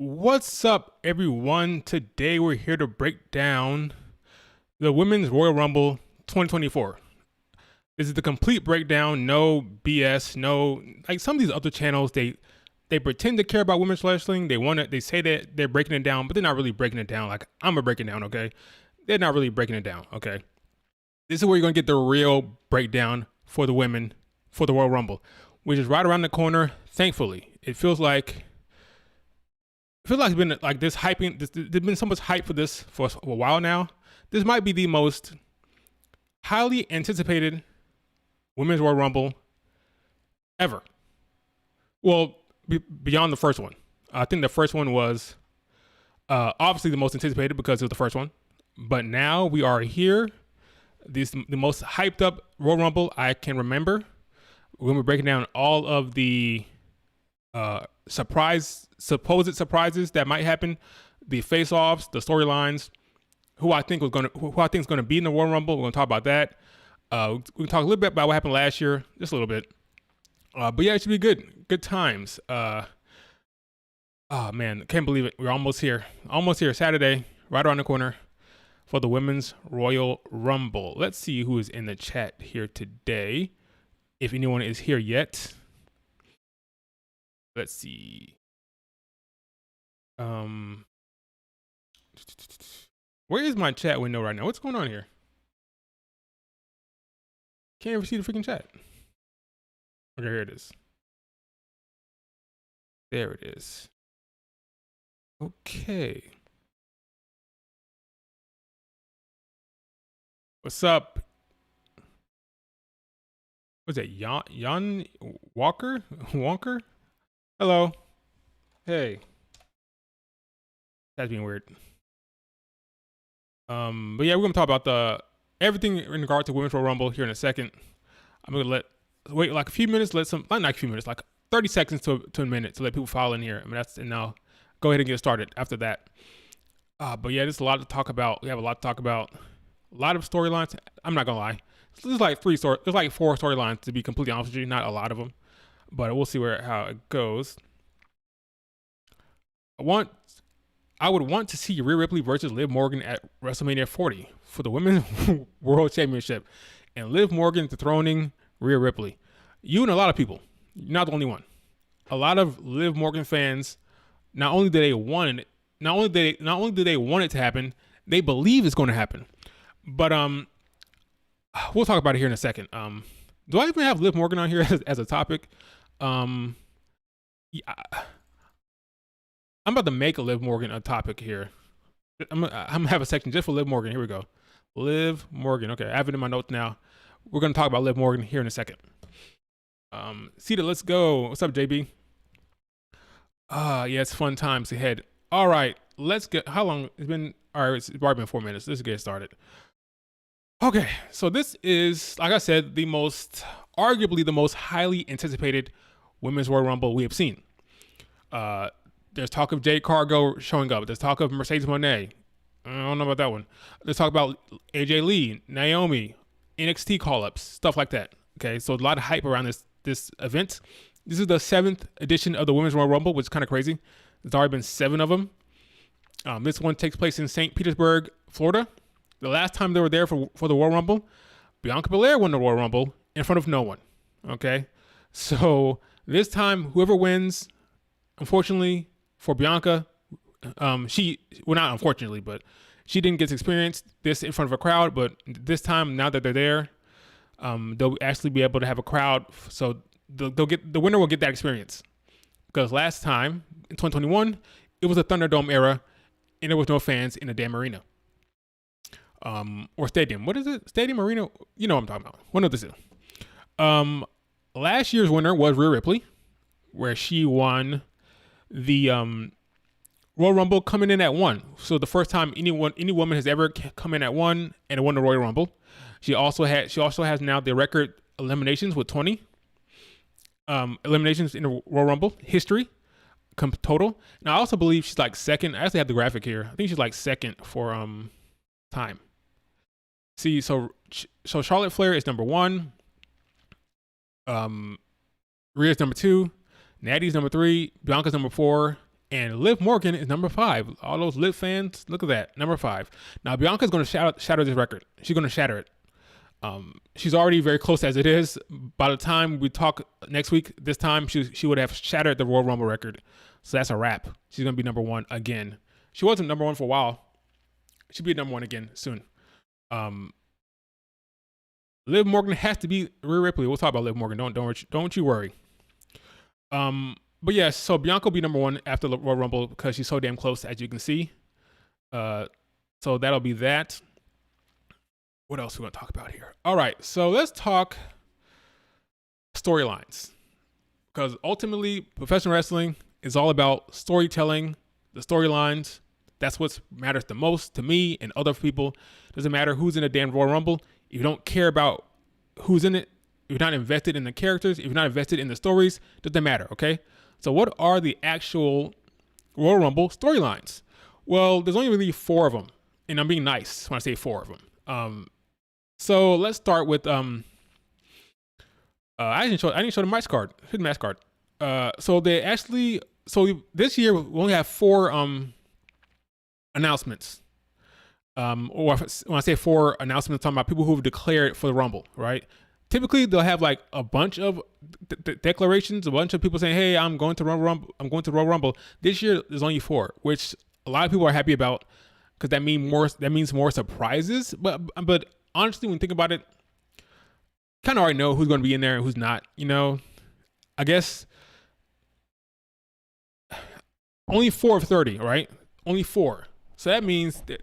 What's up, everyone? Today we're here to break down the Women's Royal Rumble 2024. This is the complete breakdown, no BS, no like some of these other channels. They pretend to care about women's wrestling. They say that they're breaking it down, but they're not really breaking it down. Like I'm gonna break it down, okay? They're not really breaking it down, okay? This is where you're gonna get the real breakdown for the women for the Royal Rumble, which is right around the corner. Thankfully, it feels like it's been like this hyping. There's been so much hype for this for a while now. This might be the most highly anticipated Women's Royal Rumble ever. Well, beyond the first one. I think the first one was obviously the most anticipated because it was the first one. But now we are here. This is the most hyped up Royal Rumble I can remember. We're going to be breaking down all of the supposed surprises that might happen, the face-offs, the storylines, who I think is going to be in the Royal Rumble. We're going to talk about that. We can talk a little bit about what happened last year, just a little bit. But yeah, it should be good times. Oh man, can't believe it. We're almost here. Saturday, right around the corner for the Women's Royal Rumble. Let's see who is in the chat here today, if anyone is here yet. Let's see. Where is my chat window right now? What's going on here? Can't ever see the freaking chat. Okay, here it is. There it is. Okay. What's up? What's that? Jan Walker? Wonker? Hello. Hey. That's being weird. But yeah, we're gonna talk about everything in regard to Women's Royal Rumble here in a second. I'm gonna wait like a few minutes, not a few minutes, like 30 seconds to a minute to let people file in here. I mean, and now go ahead and get started after that. But yeah, there's a lot to talk about. We have a lot to talk about. A lot of storylines. I'm not gonna lie. There's like 4 storylines to be completely honest with you. Not a lot of them, but we'll see how it goes. I would want to see Rhea Ripley versus Liv Morgan at WrestleMania 40 for the Women's World Championship, and Liv Morgan dethroning Rhea Ripley. You and a lot of people. You're not the only one. A lot of Liv Morgan fans, not only do they want it to happen, they believe it's going to happen. But we'll talk about it here in a second. Do I even have Liv Morgan on here as a topic? Yeah, I'm about to make a Liv Morgan a topic here. I'm gonna have a section just for Liv Morgan. Here we go. Liv Morgan. Okay, I have it in my notes now. We're gonna talk about Liv Morgan here in a second. Cedar, let's go. What's up, JB? Yeah, it's fun times ahead. All right, let's get. How long? It's been. All right, it's already been 4 minutes. Let's get started. Okay, so this is, like I said, arguably the most highly anticipated Women's Royal Rumble we have seen. There's talk of Jade Cargo showing up. There's talk of Mercedes Moné. I don't know about that one. There's talk about AJ Lee, Naomi, NXT call-ups, stuff like that. Okay, so a lot of hype around this event. This is the 7th edition of the Women's Royal Rumble, which is kind of crazy. There's already been 7 of them. This one takes place in St. Petersburg, Florida. The last time they were there for the Royal Rumble, Bianca Belair won the Royal Rumble in front of no one. Okay, so this time, whoever wins, unfortunately for Bianca, not unfortunately, but she didn't get to experience this in front of a crowd. But this time, now that they're there, they'll actually be able to have a crowd. So the winner will get that experience. Because last time in 2021, it was a Thunderdome era, and there was no fans in the damn arena. Or stadium. What is it? Stadium, arena? You know what I'm talking about. One of the two. Last year's winner was Rhea Ripley, where she won the Royal Rumble coming in at 1. So the first time any woman has ever come in at 1 and won the Royal Rumble. She also has now the record eliminations with 20 eliminations in the Royal Rumble history total. And I also believe she's like second. I actually have the graphic here. I think she's like second for time. See, so Charlotte Flair is number 1. Rhea's number 2. Natty's number 3, Bianca's number 4, And Liv Morgan is number 5. All those Liv fans, look at that, number 5. Now Bianca's going to shatter this record. She's going to shatter it. She's already very close as it is. By the time we talk next week, this time she would have shattered the Royal Rumble record. So that's a wrap. She's going to be number 1 again. She wasn't number 1 for a while. She'll be number 1 again soon. Liv Morgan has to be Rhea Ripley. We'll talk about Liv Morgan. Don't you worry. But yes, so Bianca will be number 1 after the Royal Rumble because she's so damn close, as you can see. So that'll be that. What else are we going to talk about here? All right, so let's talk storylines. Because ultimately, professional wrestling is all about storytelling, the storylines. That's what matters the most to me and other people. Doesn't matter who's in the damn Royal Rumble. If you don't care about who's in it, if you're not invested in the characters, if you're not invested in the stories, doesn't matter, okay? So what are the actual Royal Rumble storylines? Well, there's only really 4 of them. And I'm being nice when I say 4 of them. So let's start with I didn't show the match card. Hidden match card. So this year we only have 4 announcements. Or when I say 4 announcements, I'm talking about people who have declared for the Rumble, right? Typically they'll have like a bunch of declarations, a bunch of people saying, "Hey, I'm going to Royal Rumble. I'm going to Royal Rumble." This year there's only 4, which a lot of people are happy about because that means more surprises. But honestly, when you think about it, kind of already know who's going to be in there and who's not. You know, I guess only 4 of 30, right? Only 4. So that means that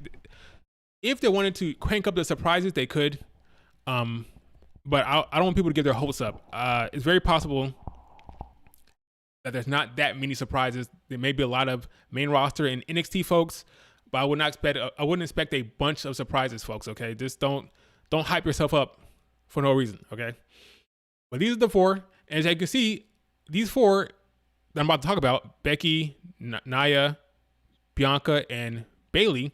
if they wanted to crank up the surprises, they could. But I don't want people to get their hopes up. It's very possible that there's not that many surprises. There may be a lot of main roster and NXT folks, but I wouldn't expect a bunch of surprises, folks. Okay, just don't hype yourself up for no reason. Okay, but these are the 4, and as you can see, these 4 that I'm about to talk about: Becky, Nia, Bianca, and Bayley.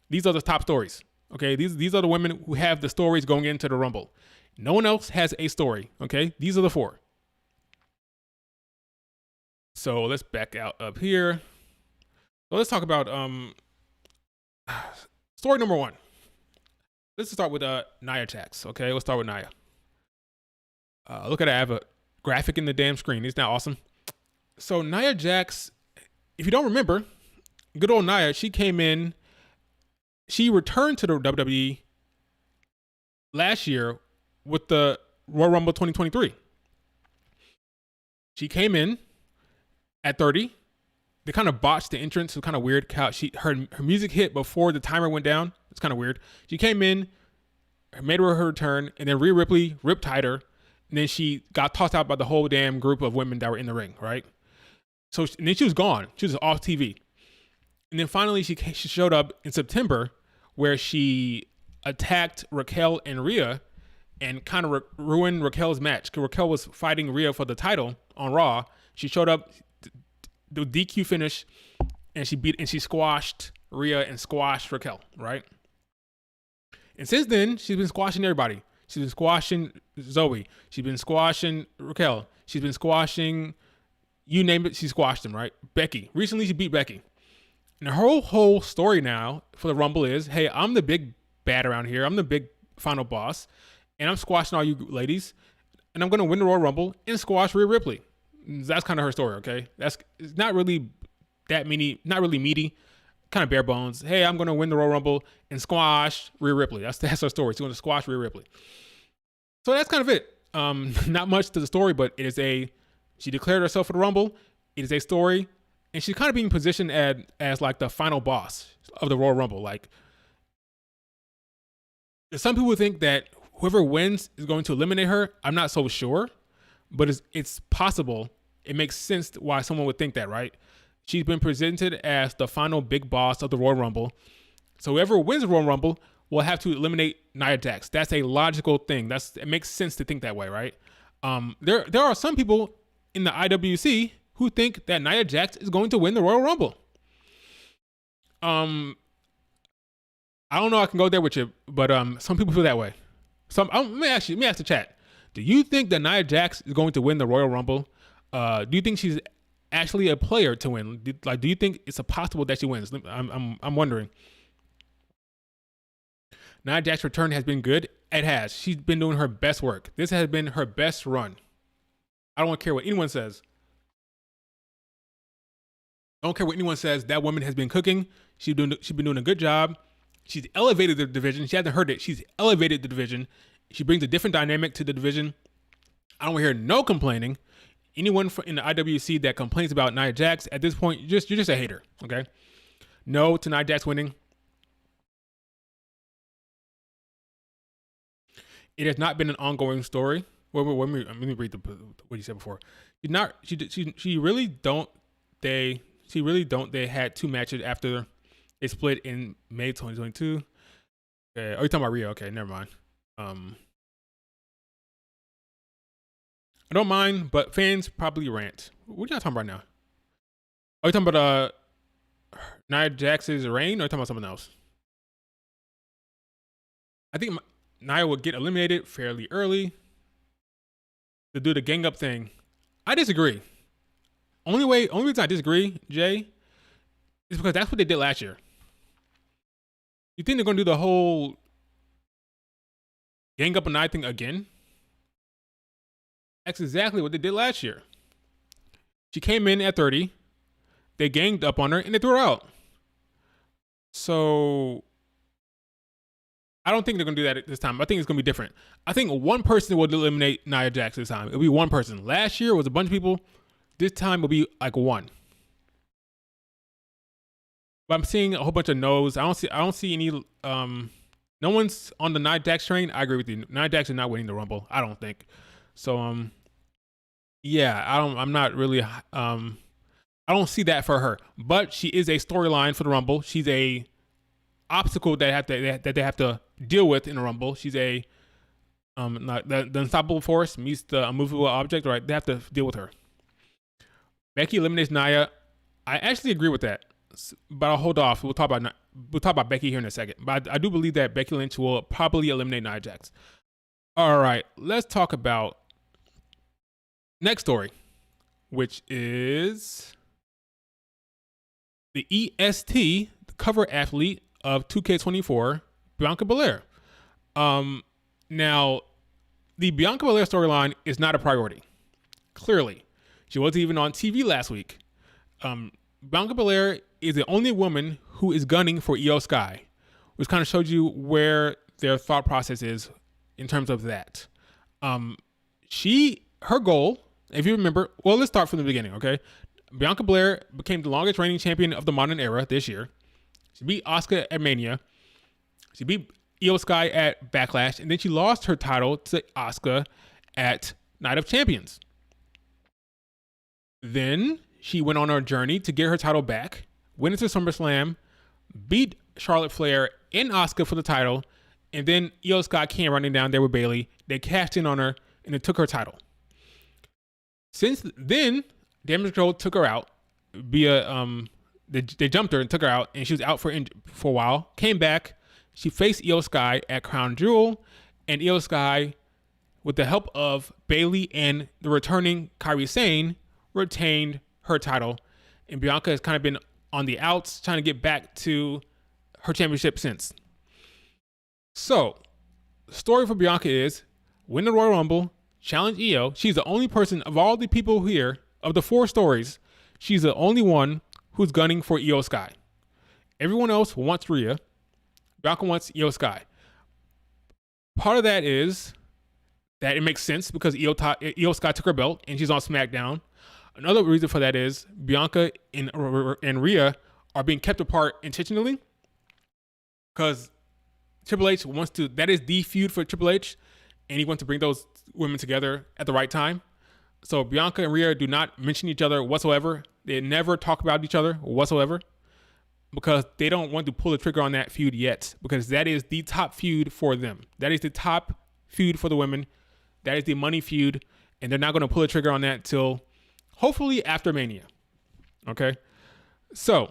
These are the top stories. Okay, these are the women who have the stories going into the Rumble. No one else has a story. Okay, these are the 4. So let's back out up here. So let's talk about story number 1. Let's start with Nia Jax. Okay, let's start with Nia. Look at that. I have a graphic in the damn screen. Isn't that awesome? So Nia Jax, if you don't remember, good old Nia, she came in. She returned to the WWE last year with the Royal Rumble 2023. She came in at 30. They kind of botched the entrance. It was kind of weird. Her music hit before the timer went down. It's kind of weird. She came in, made her return, and then Rhea Ripley riptied her, and then she got tossed out by the whole damn group of women that were in the ring, right? So and then she was gone. She was off TV. And then finally she showed up in September, where she attacked Raquel and Rhea and kind of ruined Raquel's match. Because Raquel was fighting Rhea for the title on Raw. She showed up, the DQ finish, and she squashed Rhea and squashed Raquel, right? And since then, she's been squashing everybody. She's been squashing Zoe. She's been squashing Raquel. She's been squashing, you name it, she squashed them, right? Becky. Recently, she beat Becky. And the whole story now for the Rumble is, hey, I'm the big bad around here. I'm the big final boss, and I'm squashing all you ladies, and I'm going to win the Royal Rumble and squash Rhea Ripley. That's kind of her story, okay? It's not really that many, not really meaty, kind of bare bones. Hey, I'm going to win the Royal Rumble and squash Rhea Ripley. That's her story. She's going to squash Rhea Ripley. So that's kind of it. Not much to the story, but she declared herself for the Rumble. It is a story. And she's kind of being positioned as like the final boss of the Royal Rumble. Like, some people think that whoever wins is going to eliminate her. I'm not so sure, but it's possible. It makes sense why someone would think that, right? She's been presented as the final big boss of the Royal Rumble. So whoever wins the Royal Rumble will have to eliminate Nia Jax. That's a logical thing. It makes sense to think that way, right? There are some people in the IWC who think that Nia Jax is going to win the Royal Rumble. I don't know. I can go there with you, but some people feel that way. Let me ask the chat. Do you think that Nia Jax is going to win the Royal Rumble? Do you think she's actually a player to win? Do you think it's possible that she wins? I'm wondering. Nia Jax's return has been good. It has. She's been doing her best work. This has been her best run. I don't care what anyone says. I don't care what anyone says. That woman has been cooking. She's been doing a good job. She's elevated the division. She hasn't heard it. She's elevated the division. She brings a different dynamic to the division. I don't hear no complaining. Anyone in the IWC that complains about Nia Jax at this point, you're just a hater. Okay. No to Nia Jax winning. It has not been an ongoing story. Let me read what you said before. She really don't. They had 2 matches after they split in May 2022. Okay. Oh, you're talking about Rhea? Okay, never mind. I don't mind, but fans probably rant. What are y'all talking about now? Are you talking about Nia Jax's reign, or are you talking about something else? I think Nia would get eliminated fairly early to do the gang up thing. I disagree. Only reason I disagree, Jay, is because that's what they did last year. You think they're gonna do the whole gang up and Nia thing again? That's exactly what they did last year. She came in at 30, they ganged up on her, and they threw her out. So I don't think they're gonna do that this time. I think it's gonna be different. I think one person will eliminate Nia Jax this time. It'll be one person. Last year was a bunch of people. This time will be like one. But I'm seeing a whole bunch of no's. I don't see any. No one's on the Nia Jax train. I agree with you. Nia Jax is not winning the Rumble. I don't think. So yeah, I'm not really. I don't see that for her. But she is a storyline for the Rumble. She's a obstacle that they have to deal with in the Rumble. She's a the unstoppable force meets the unmovable object. Right? They have to deal with her. Becky eliminates Nia. I actually agree with that, but I'll hold off. We'll talk about Becky here in a second. But I do believe that Becky Lynch will probably eliminate Nia Jax. All right, let's talk about next story, which is the EST, the cover athlete of 2K24, Bianca Belair. Now, the Bianca Belair storyline is not a priority. Clearly. She wasn't even on TV last week. Bianca Belair is the only woman who is gunning for Io Sky, which kind of showed you where their thought process is in terms of that. Her goal, if you remember, well, let's start from the beginning, okay? Bianca Belair became the longest reigning champion of the modern era this year. She beat Asuka at Mania. She beat Io Sky at Backlash, and then she lost her title to Asuka at Night of Champions. Then she went on her journey to get her title back, went into SummerSlam, beat Charlotte Flair and Asuka for the title, and then Io Sky came running down there with Bayley. They cashed in on her, and it took her title. Since then, Damage Control took her out via they jumped her and took her out, and she was out for a while. Came back, she faced Io Sky at Crown Jewel, and Io Sky, with the help of Bayley and the returning Kairi Sane, retained her title, and Bianca has kind of been on the outs trying to get back to her championship since. So, the story for Bianca is win the Royal Rumble, challenge Io. She's the only person of all the people here, of the 4 stories, she's the only one who's gunning for Io Sky. Everyone else wants Rhea. Bianca wants Io Sky. Part of that is that it makes sense because Io Sky took her belt and she's on SmackDown. Another reason for that is Bianca and Rhea are being kept apart intentionally because Triple H wants to, that is the feud for Triple H, and he wants to bring those women together at the right time. So Bianca and Rhea do not mention each other whatsoever. They never talk about each other whatsoever because they don't want to pull the trigger on that feud yet, because that is the top feud for them. That is the top feud for the women. That is the money feud, and they're not going to pull the trigger on that till hopefully after Mania. Okay? So,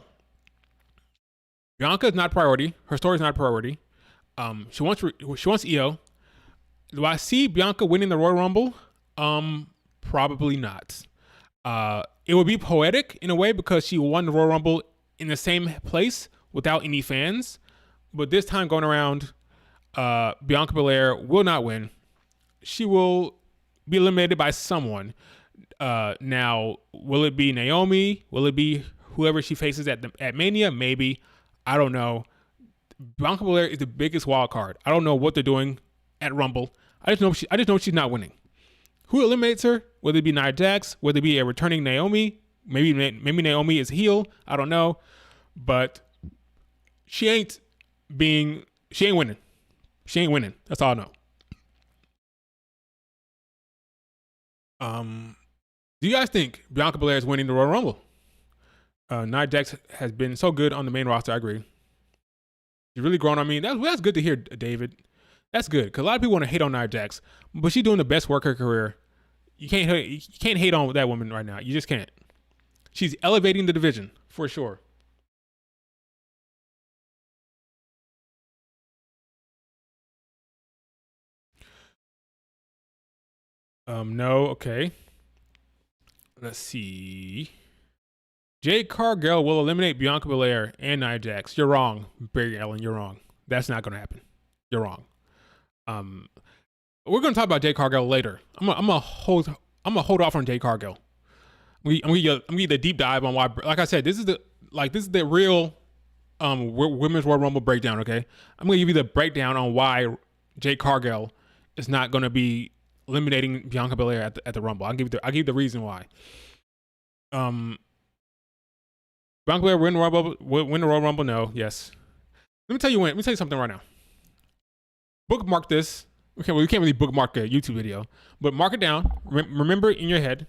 Bianca is not a priority. Her story is not a priority. She wants Io. Do I see Bianca winning the Royal Rumble? Probably not. it would be poetic in a way because she won the Royal Rumble in the same place without any fans. But this time going around, Bianca Belair will not win. She will be eliminated by someone. Now, will it be Naomi? Will it be whoever she faces at Mania? Maybe. I don't know. Bianca Belair is the biggest wild card. I don't know what they're doing at Rumble. I just know she's not winning. Who eliminates her? Whether it be Nia Jax, whether it be a returning Naomi, maybe Naomi is heel. I don't know, but she ain't winning. She ain't winning. That's all I know. Do you guys think Bianca Belair is winning the Royal Rumble? Nia Jax has been so good on the main roster. I agree. She's really grown on me. That's good to hear, David. That's good because a lot of people want to hate on Nia Jax, but she's doing the best work of her career. You can't hate on that woman right now. You just can't. She's elevating the division for sure. No, okay. Let's see. Jade Cargill will eliminate Bianca Belair and Nia Jax. You're wrong, Barry Allen. You're wrong. That's not going to happen. You're wrong. We're going to talk about Jade Cargill later. I'm gonna hold off on Jade Cargill. I'm gonna give you the deep dive on why. Like I said, this is the real Women's Royal Rumble breakdown. Okay, I'm gonna give you the breakdown on why Jade Cargill is not going to be eliminating Bianca Belair at the Rumble. I'll give you the reason why. Bianca Belair win the Royal Rumble? No. Yes. Let me tell you something right now. Bookmark this. Okay, well, you can't really bookmark a YouTube video, but mark it down. Remember in your head,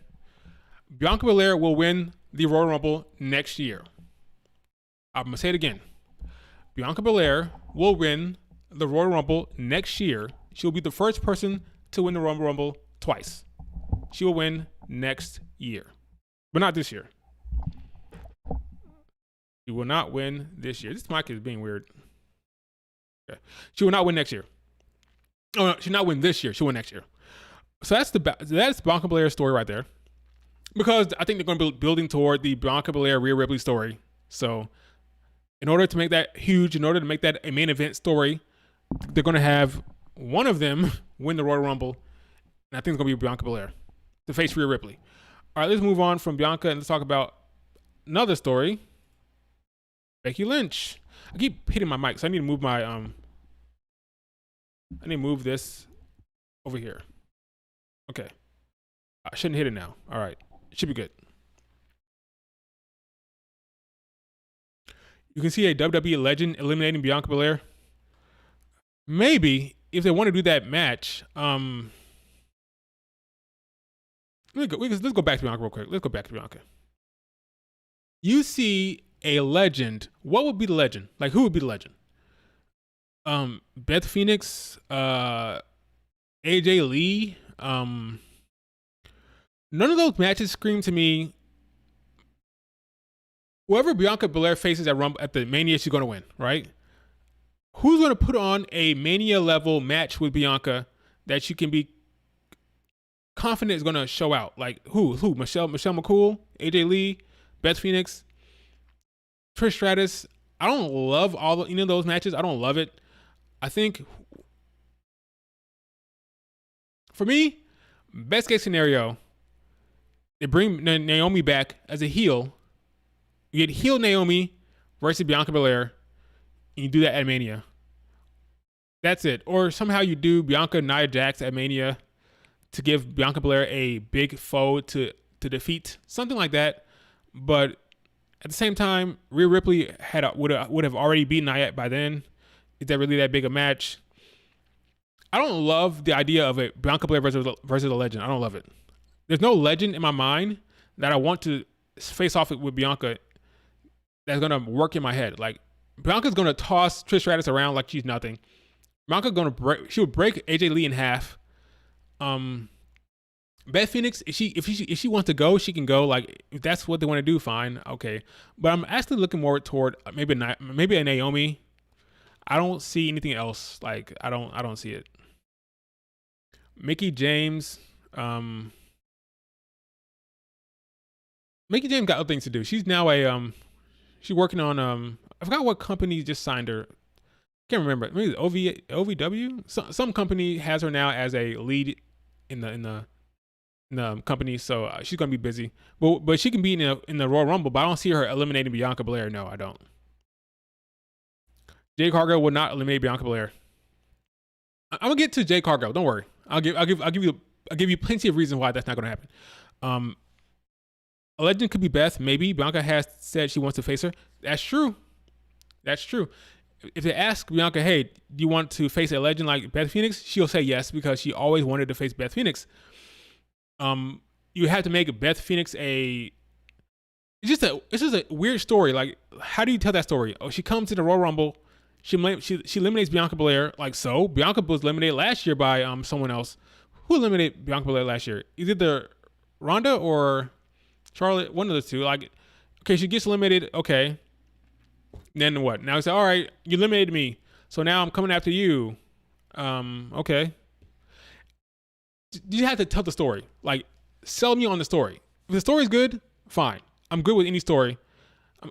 Bianca Belair will win the Royal Rumble next year. I'm going to say it again. Bianca Belair will win the Royal Rumble next year. She'll be the first person to win the Royal Rumble twice. She will win next year, but not this year. She will not win this year. This mic is being weird. Okay. She will not win next year. Oh, no, she'll not win this year. She'll win next year. So that's Bianca Belair's story right there. Because I think they're going to be building toward the Bianca Belair Rhea Ripley story. So in order to make that huge, in order to make that a main event story, they're going to have one of them win the Royal Rumble. And I think it's going to be Bianca Belair to face Rhea Ripley. All right, let's move on from Bianca and let's talk about another story. Becky Lynch. I keep hitting my mic, so I need to move my I need to move this over here. Okay. I shouldn't hit it now. All right. It should be good. You can see a WWE legend eliminating Bianca Belair. Maybe if they want to do that match, let's go back to Bianca real quick. Let's go back to Bianca. You see a legend. What would be the legend? Like, who would be the legend? Beth Phoenix, AJ Lee. None of those matches scream to me. Whoever Bianca Belair faces at the Mania, she's going to win, right? Who's going to put on a Mania level match with Bianca that you can be confident is going to show out? Like who? Michelle McCool, AJ Lee, Beth Phoenix, Trish Stratus. I don't love all of those matches. I don't love it. I think for me, best case scenario, they bring Naomi back as a heel. You get heel Naomi versus Bianca Belair, and you do that at Mania. That's it. Or somehow you do Bianca Nia Jax at Mania to give Bianca Belair a big foe to defeat, something like that. But at the same time, Rhea Ripley would have already beaten Nia by then. Is that really that big a match? I don't love the idea of it, Bianca Belair versus a legend. I don't love it. There's no legend in my mind that I want to face off with Bianca that's going to work in my head. Like, Bianca's going to toss Trish Stratus around like she's nothing. Bianca's going to she'll break AJ Lee in half. Beth Phoenix, if she wants to go, she can go. Like, if that's what they want to do, fine, okay. But I'm actually looking more toward maybe a Naomi. I don't see anything else. Like, I don't see it. Mickie James. Mickey James got other things to do. She's now she's working on I forgot what company just signed her. Can't remember. Maybe OVW. Some company has her now as a lead in the company, so she's gonna be busy. But she can be in the Royal Rumble. But I don't see her eliminating Bianca Belair. No, I don't. Jade Cargill would not eliminate Bianca Belair. I'm gonna get to Jade Cargill. Don't worry. I'll give you plenty of reasons why that's not gonna happen. A legend could be Beth. Maybe Bianca has said she wants to face her. That's true. That's true. If they ask Bianca, hey, do you want to face a legend like Beth Phoenix? She'll say yes because she always wanted to face Beth Phoenix. You have to make Beth Phoenix it's just a weird story. Like, how do you tell that story? Oh, she comes to the Royal Rumble. She eliminates Bianca Belair. Like, so Bianca was eliminated last year by someone else. Who eliminated Bianca Belair last year? Is it the Ronda or Charlotte? One of the two. Like, okay, she gets eliminated. Okay. Then what? Now it's all right. You eliminated me, so now I'm coming after you. Okay. You have to tell the story. Like, sell me on the story. If the story's good, fine. I'm good with any story.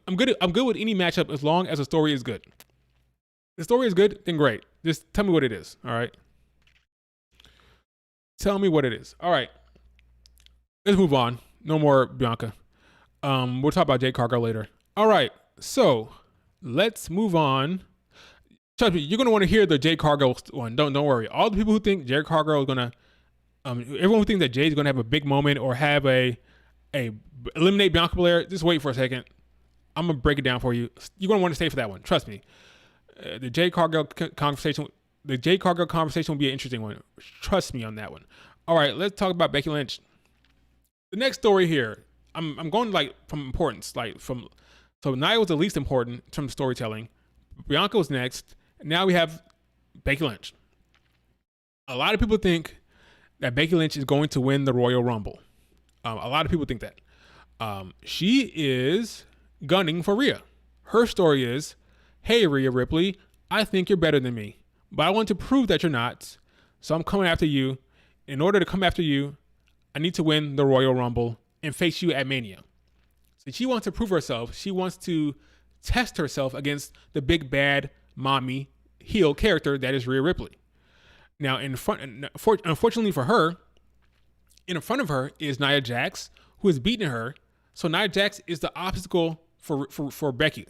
I'm good with any matchup as long as the story is good. If the story is good, then great. Just tell me what it is. All right. Tell me what it is. All right. Let's move on. No more Bianca. We'll talk about Jade Cargill later. All right. So let's move on. Trust me, you're gonna want to hear the Jade Cargill one. Don't worry. All the people who think Jade Cargill is gonna, everyone who thinks that Jade's gonna have a big moment or have a eliminate Bianca Belair, just wait for a second. I'm gonna break it down for you. You're gonna want to stay for that one. Trust me. The Jade Cargill conversation will be an interesting one. Trust me on that one. All right, let's talk about Becky Lynch. The next story here, I'm going like from importance, so Nia was the least important in terms of storytelling. Bianca was next. And now we have Becky Lynch. A lot of people think that Becky Lynch is going to win the Royal Rumble. A lot of people think that. She is gunning for Rhea. Her story is, hey, Rhea Ripley, I think you're better than me, but I want to prove that you're not, so I'm coming after you. In order to come after you, I need to win the Royal Rumble and face you at Mania. So she wants to prove herself. She wants to test herself against the big bad mommy heel character that is Rhea Ripley. Now, unfortunately for her, in front of her is Nia Jax, who has beaten her. So Nia Jax is the obstacle for Becky.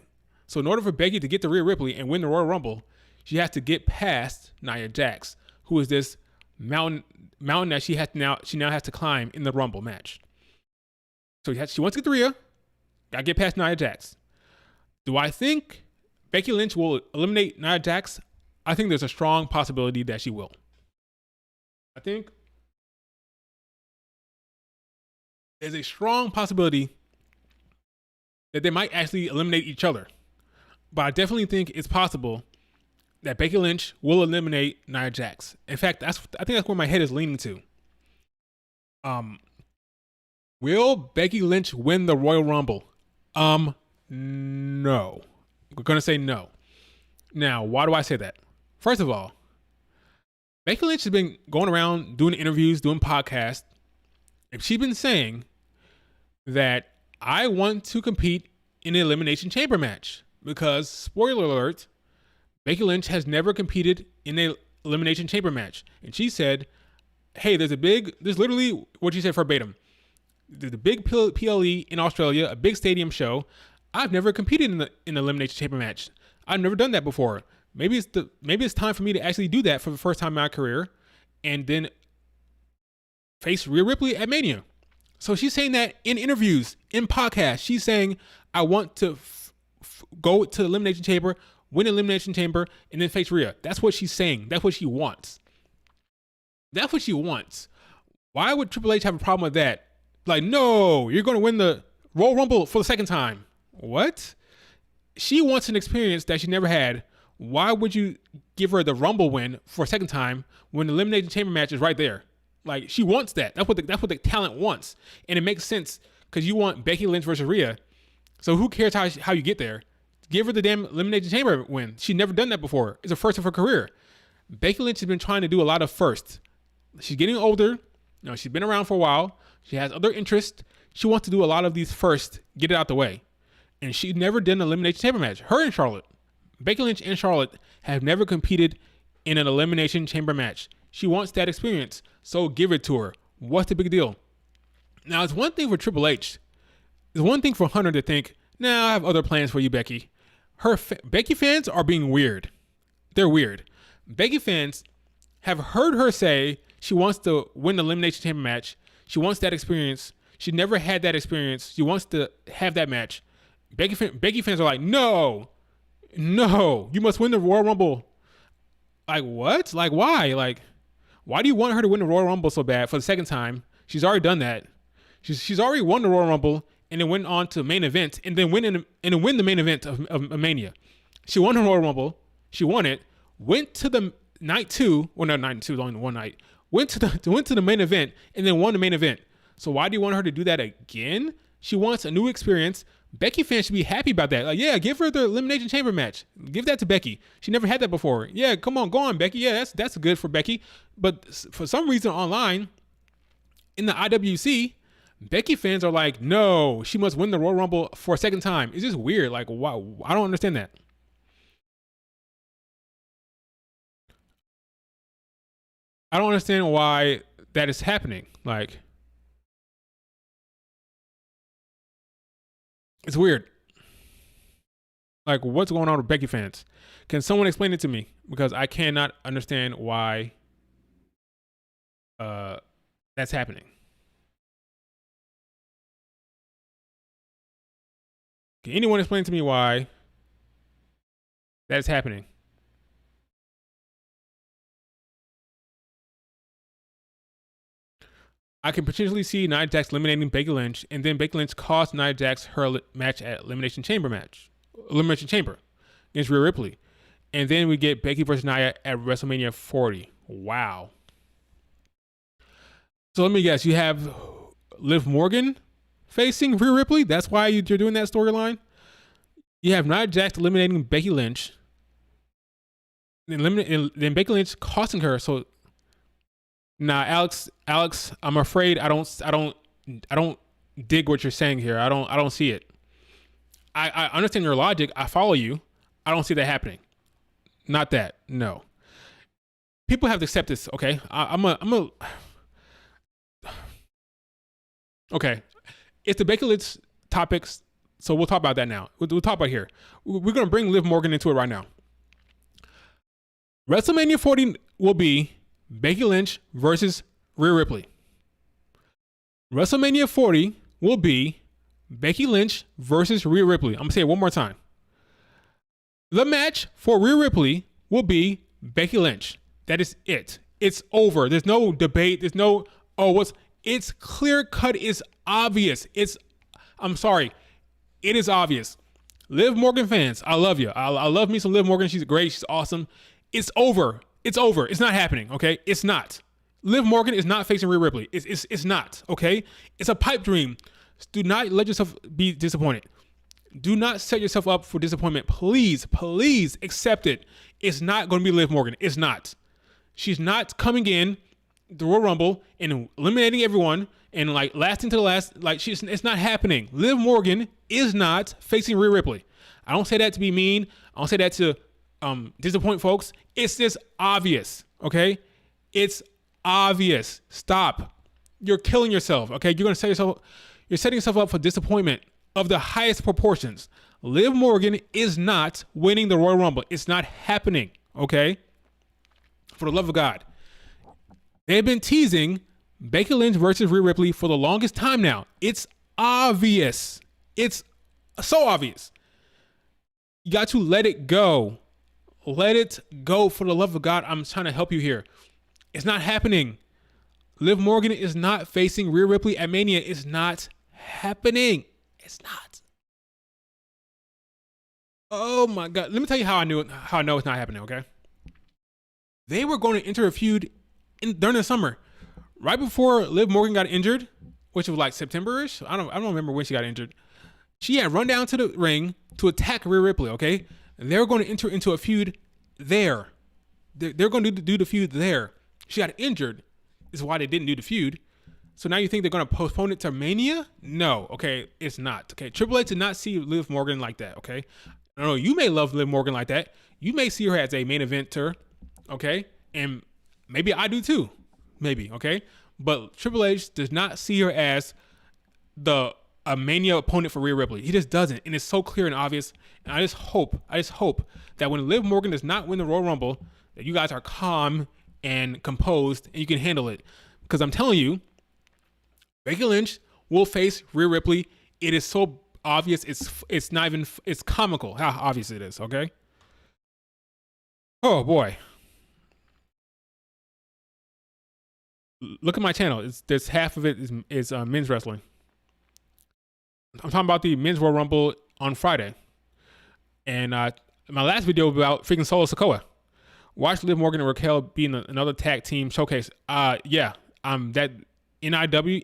So in order for Becky to get to Rhea Ripley and win the Royal Rumble, she has to get past Nia Jax, who is this mountain that she now has to climb in the Rumble match. So she wants to get to Rhea, gotta get past Nia Jax. Do I think Becky Lynch will eliminate Nia Jax? I think there's a strong possibility that she will. I think there's a strong possibility that they might actually eliminate each other. But I definitely think it's possible that Becky Lynch will eliminate Nia Jax. In fact, I think that's where my head is leaning to. Will Becky Lynch win the Royal Rumble? No. We're gonna say no. Now, why do I say that? First of all, Becky Lynch has been going around doing interviews, doing podcasts. If she's been saying that I want to compete in an Elimination Chamber match, because, spoiler alert, Becky Lynch has never competed in an Elimination Chamber match. And she said, hey, there's literally what she said verbatim. There's a big PLE in Australia, a big stadium show. I've never competed in an Elimination Chamber match. I've never done that before. Maybe it's time for me to actually do that for the first time in my career and then face Rhea Ripley at Mania. So she's saying that in interviews, in podcasts. She's saying, I want to go to the Elimination Chamber, win the Elimination Chamber, and then face Rhea. That's what she's saying. That's what she wants. That's what she wants. Why would Triple H have a problem with that? Like, no, you're going to win the Royal Rumble for the second time. What? She wants an experience that she never had. Why would you give her the Rumble win for a second time when the Elimination Chamber match is right there? Like, she wants that. That's what the talent wants. And it makes sense because you want Becky Lynch versus Rhea. So who cares how you get there? Give her the damn Elimination Chamber win. She's never done that before. It's a first of her career. Becky Lynch has been trying to do a lot of firsts. She's getting older. She's been around for a while. She has other interests. She wants to do a lot of these first, get it out the way. And she never did an Elimination Chamber match. Her and Charlotte. Becky Lynch and Charlotte have never competed in an Elimination Chamber match. She wants that experience, so give it to her. What's the big deal? Now, it's one thing for Triple H. It's one thing for Hunter to think, nah, I have other plans for you, Becky. Becky fans are being weird. They're weird. Becky fans have heard her say she wants to win the Elimination Chamber match. She wants that experience. She never had that experience. She wants to have that match. Becky fans are like, no, you must win the Royal Rumble. Like, what? Like, why? Like, why do you want her to win the Royal Rumble so bad for the second time? She's already done that. She's already won the Royal Rumble and then went on to main event and then win the main event of Mania. She won the Royal Rumble. She won it. Went to the night 2. Well, no, night 2 is only one night. Went to the main event and then won the main event. So why do you want her to do that again? She wants a new experience. Becky fans should be happy about that. Like, yeah, give her the Elimination Chamber match. Give that to Becky. She never had that before. Yeah, come on, go on, Becky. Yeah, that's good for Becky. But for some reason online, in the IWC, Becky fans are like, no, she must win the Royal Rumble for a second time. It's just weird. Like, wow, I don't understand that. I don't understand why that is happening. Like, it's weird. Like, what's going on with Becky fans? Can someone explain it to me? Because I cannot understand why that's happening. Can anyone explain to me why that is happening? I can potentially see Nia Jax eliminating Becky Lynch, and then Becky Lynch cost Nia Jax her match at Elimination Chamber against Rhea Ripley. And then we get Becky versus Nia at WrestleMania 40. Wow. So let me guess, you have Liv Morgan facing Rhea Ripley? That's why you're doing that storyline? You have Nia Jax eliminating Becky Lynch, then Becky Lynch costing her. So, nah, Alex, I'm afraid I don't dig what you're saying here. I don't see it. I understand your logic. I follow you. I don't see that happening. Not that. No. People have to accept this. Okay. Okay. It's the Becky Lynch topics, so we'll talk about that now. We'll talk about here. We're gonna bring Liv Morgan into it right now. WrestleMania 40 will be Becky Lynch versus Rhea Ripley. WrestleMania 40 will be Becky Lynch versus Rhea Ripley. I'm going to say it one more time. The match for Rhea Ripley will be Becky Lynch. That is it. It's over. There's no debate. There's no, it's clear cut. It's obvious. I'm sorry. It is obvious. Liv Morgan fans, I love you. I love me some Liv Morgan. She's great. She's awesome. It's over. It's over. It's not happening, okay? It's not. Liv Morgan is not facing Rhea Ripley. It's not, okay? It's a pipe dream. Do not let yourself be disappointed. Do not set yourself up for disappointment. Please accept it. It's not going to be Liv Morgan. It's not. She's not coming in the Royal Rumble and eliminating everyone and like lasting to the last. Like it's not happening. Liv Morgan is not facing Rhea Ripley. I don't say that to be mean. I don't say that to disappoint folks. It's just obvious. Okay, it's obvious. Stop. You're killing yourself. Okay, you're setting yourself up for disappointment of the highest proportions. Liv Morgan is not winning the Royal Rumble. It's not happening. Okay, for the love of God. They've been teasing Becky Lynch versus Rhea Ripley for the longest time now. It's obvious. It's so obvious. You got to let it go. Let it go, for the love of God. I'm trying to help you here. It's not happening. Liv Morgan is not facing Rhea Ripley at Mania. It's not happening. It's not. Oh my God. Let me tell you how I know it's not happening, okay? They were going to enter a feud during the summer. Right before Liv Morgan got injured, which was like September-ish. I don't remember when she got injured. She had run down to the ring to attack Rhea Ripley, okay? And they were going to enter into a feud there. They're going to do the feud there. She got injured. Is why they didn't do the feud. So now you think they're going to postpone it to Mania? No, okay, it's not. Okay, Triple H did not see Liv Morgan like that, okay? I don't know, you may love Liv Morgan like that. You may see her as a main eventer, okay? And maybe I do too, maybe, okay? But Triple H does not see her as a Mania opponent for Rhea Ripley. He just doesn't, and it's so clear and obvious. And I just hope that when Liv Morgan does not win the Royal Rumble, that you guys are calm and composed and you can handle it. Because I'm telling you, Becky Lynch will face Rhea Ripley. It is so obvious. It's not even, it's comical how obvious it is, okay? Oh boy. Look at my channel. There's half of it is men's wrestling. I'm talking about the men's Royal Rumble on Friday. And my last video about freaking Solo Sikoa. Watch Liv Morgan and Raquel be in another tag team showcase. Yeah. That NIY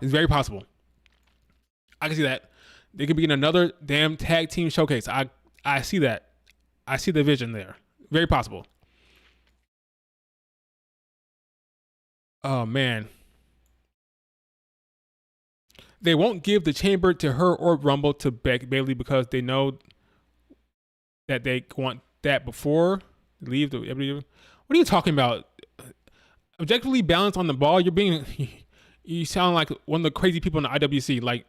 is very possible. I can see that. They could be in another damn tag team showcase. I see that. I see the vision there. Very possible. Oh man. They won't give the chamber to her or Rumble to Bayley because they know that they want that before they leave the. What are you talking about? Objectively balanced on the ball. You sound like one of the crazy people in the IWC. Like,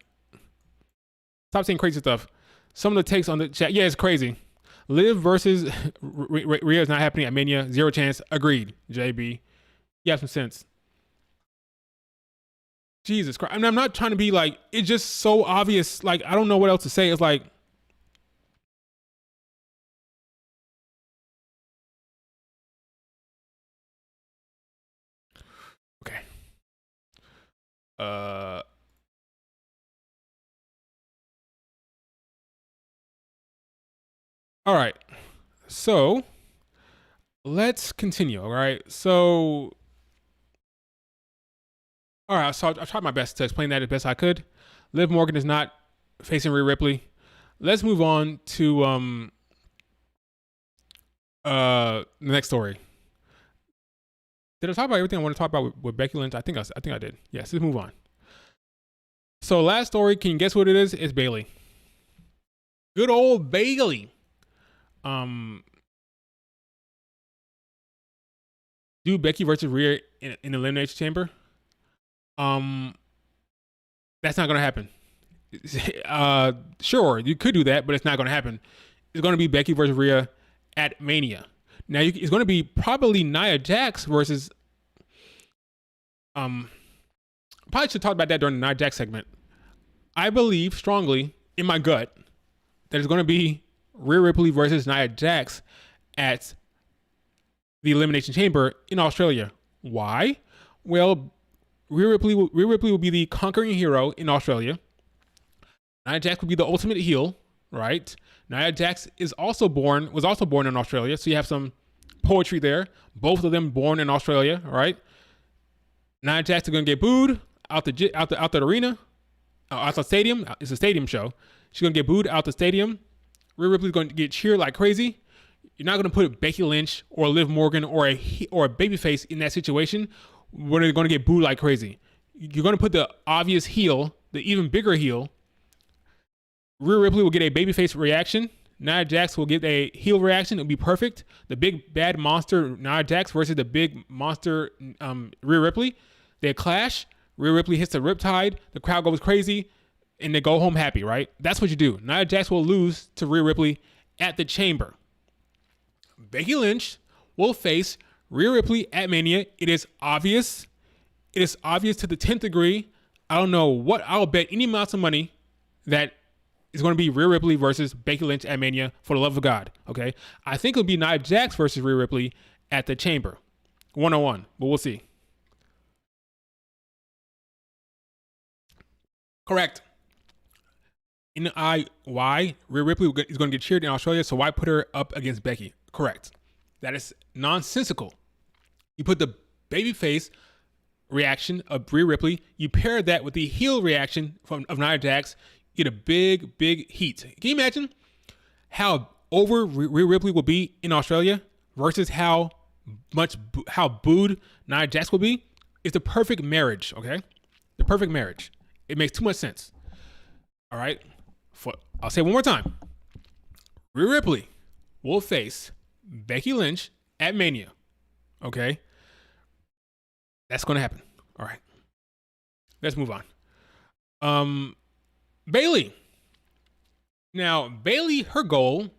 stop saying crazy stuff. Some of the takes on the chat, yeah, it's crazy. Liv versus Rhea is not happening at Mania. 0 chance. Agreed. JB, you have some sense. Jesus Christ. I mean, I'm not trying to be like, it's just so obvious. Like, I don't know what else to say. It's like, okay. All right. So let's continue. All right. So, all right. So I tried my best to explain that as best I could. Liv Morgan is not facing Rhea Ripley. Let's move on to the next story. Did I talk about everything I want to talk about with Becky Lynch? I think I did. Yes, let's move on. So last story, can you guess what it is? It's Bayley. Good old Bayley. Do Becky versus Rhea in the Elimination Chamber? That's not gonna happen. Sure, you could do that, but it's not gonna happen. It's gonna be Becky versus Rhea at Mania. Now it's going to be probably Nia Jax versus. Probably should talk about that during the Nia Jax segment. I believe strongly in my gut that it's going to be Rhea Ripley versus Nia Jax at the Elimination Chamber in Australia. Why? Well, Rhea Ripley will be the conquering hero in Australia. Nia Jax will be the ultimate heel, right? Nia Jax was also born in Australia, so you have some poetry there. Both of them born in Australia, right? Nia Jax is gonna get booed out the arena, out the stadium. It's a stadium show. She's gonna get booed out the stadium. Rhea Ripley's gonna get cheered like crazy. You're not gonna put Becky Lynch or Liv Morgan or a babyface in that situation where they're gonna get booed like crazy. You're gonna put the obvious heel, the even bigger heel. Rhea Ripley will get a babyface reaction. Nia Jax will get a heel reaction. It'll be perfect. The big bad monster Nia Jax versus the big monster Rhea Ripley. They clash. Rhea Ripley hits the riptide. The crowd goes crazy, and they go home happy. Right? That's what you do. Nia Jax will lose to Rhea Ripley at the Chamber. Becky Lynch will face Rhea Ripley at Mania. It is obvious. It is obvious to the 10th degree. I don't know what. I'll bet any amounts of money that it's going to be Rhea Ripley versus Becky Lynch at Mania, for the love of God, okay? I think it'll be Nia Jax versus Rhea Ripley at the Chamber, 1-on-1, but we'll see. Correct. Why Rhea Ripley is going to get cheered in Australia, so why put her up against Becky? Correct. That is nonsensical. You put the babyface reaction of Rhea Ripley, you pair that with the heel reaction of Nia Jax, get a big, big heat. Can you imagine how over Rhea Ripley will be in Australia versus how booed Nia Jax will be? It's the perfect marriage, okay? The perfect marriage. It makes too much sense. All right? I'll say it one more time. Rhea Ripley will face Becky Lynch at Mania. Okay? That's going to happen. All right. Let's move on. Bayley. Now, Bayley, her goal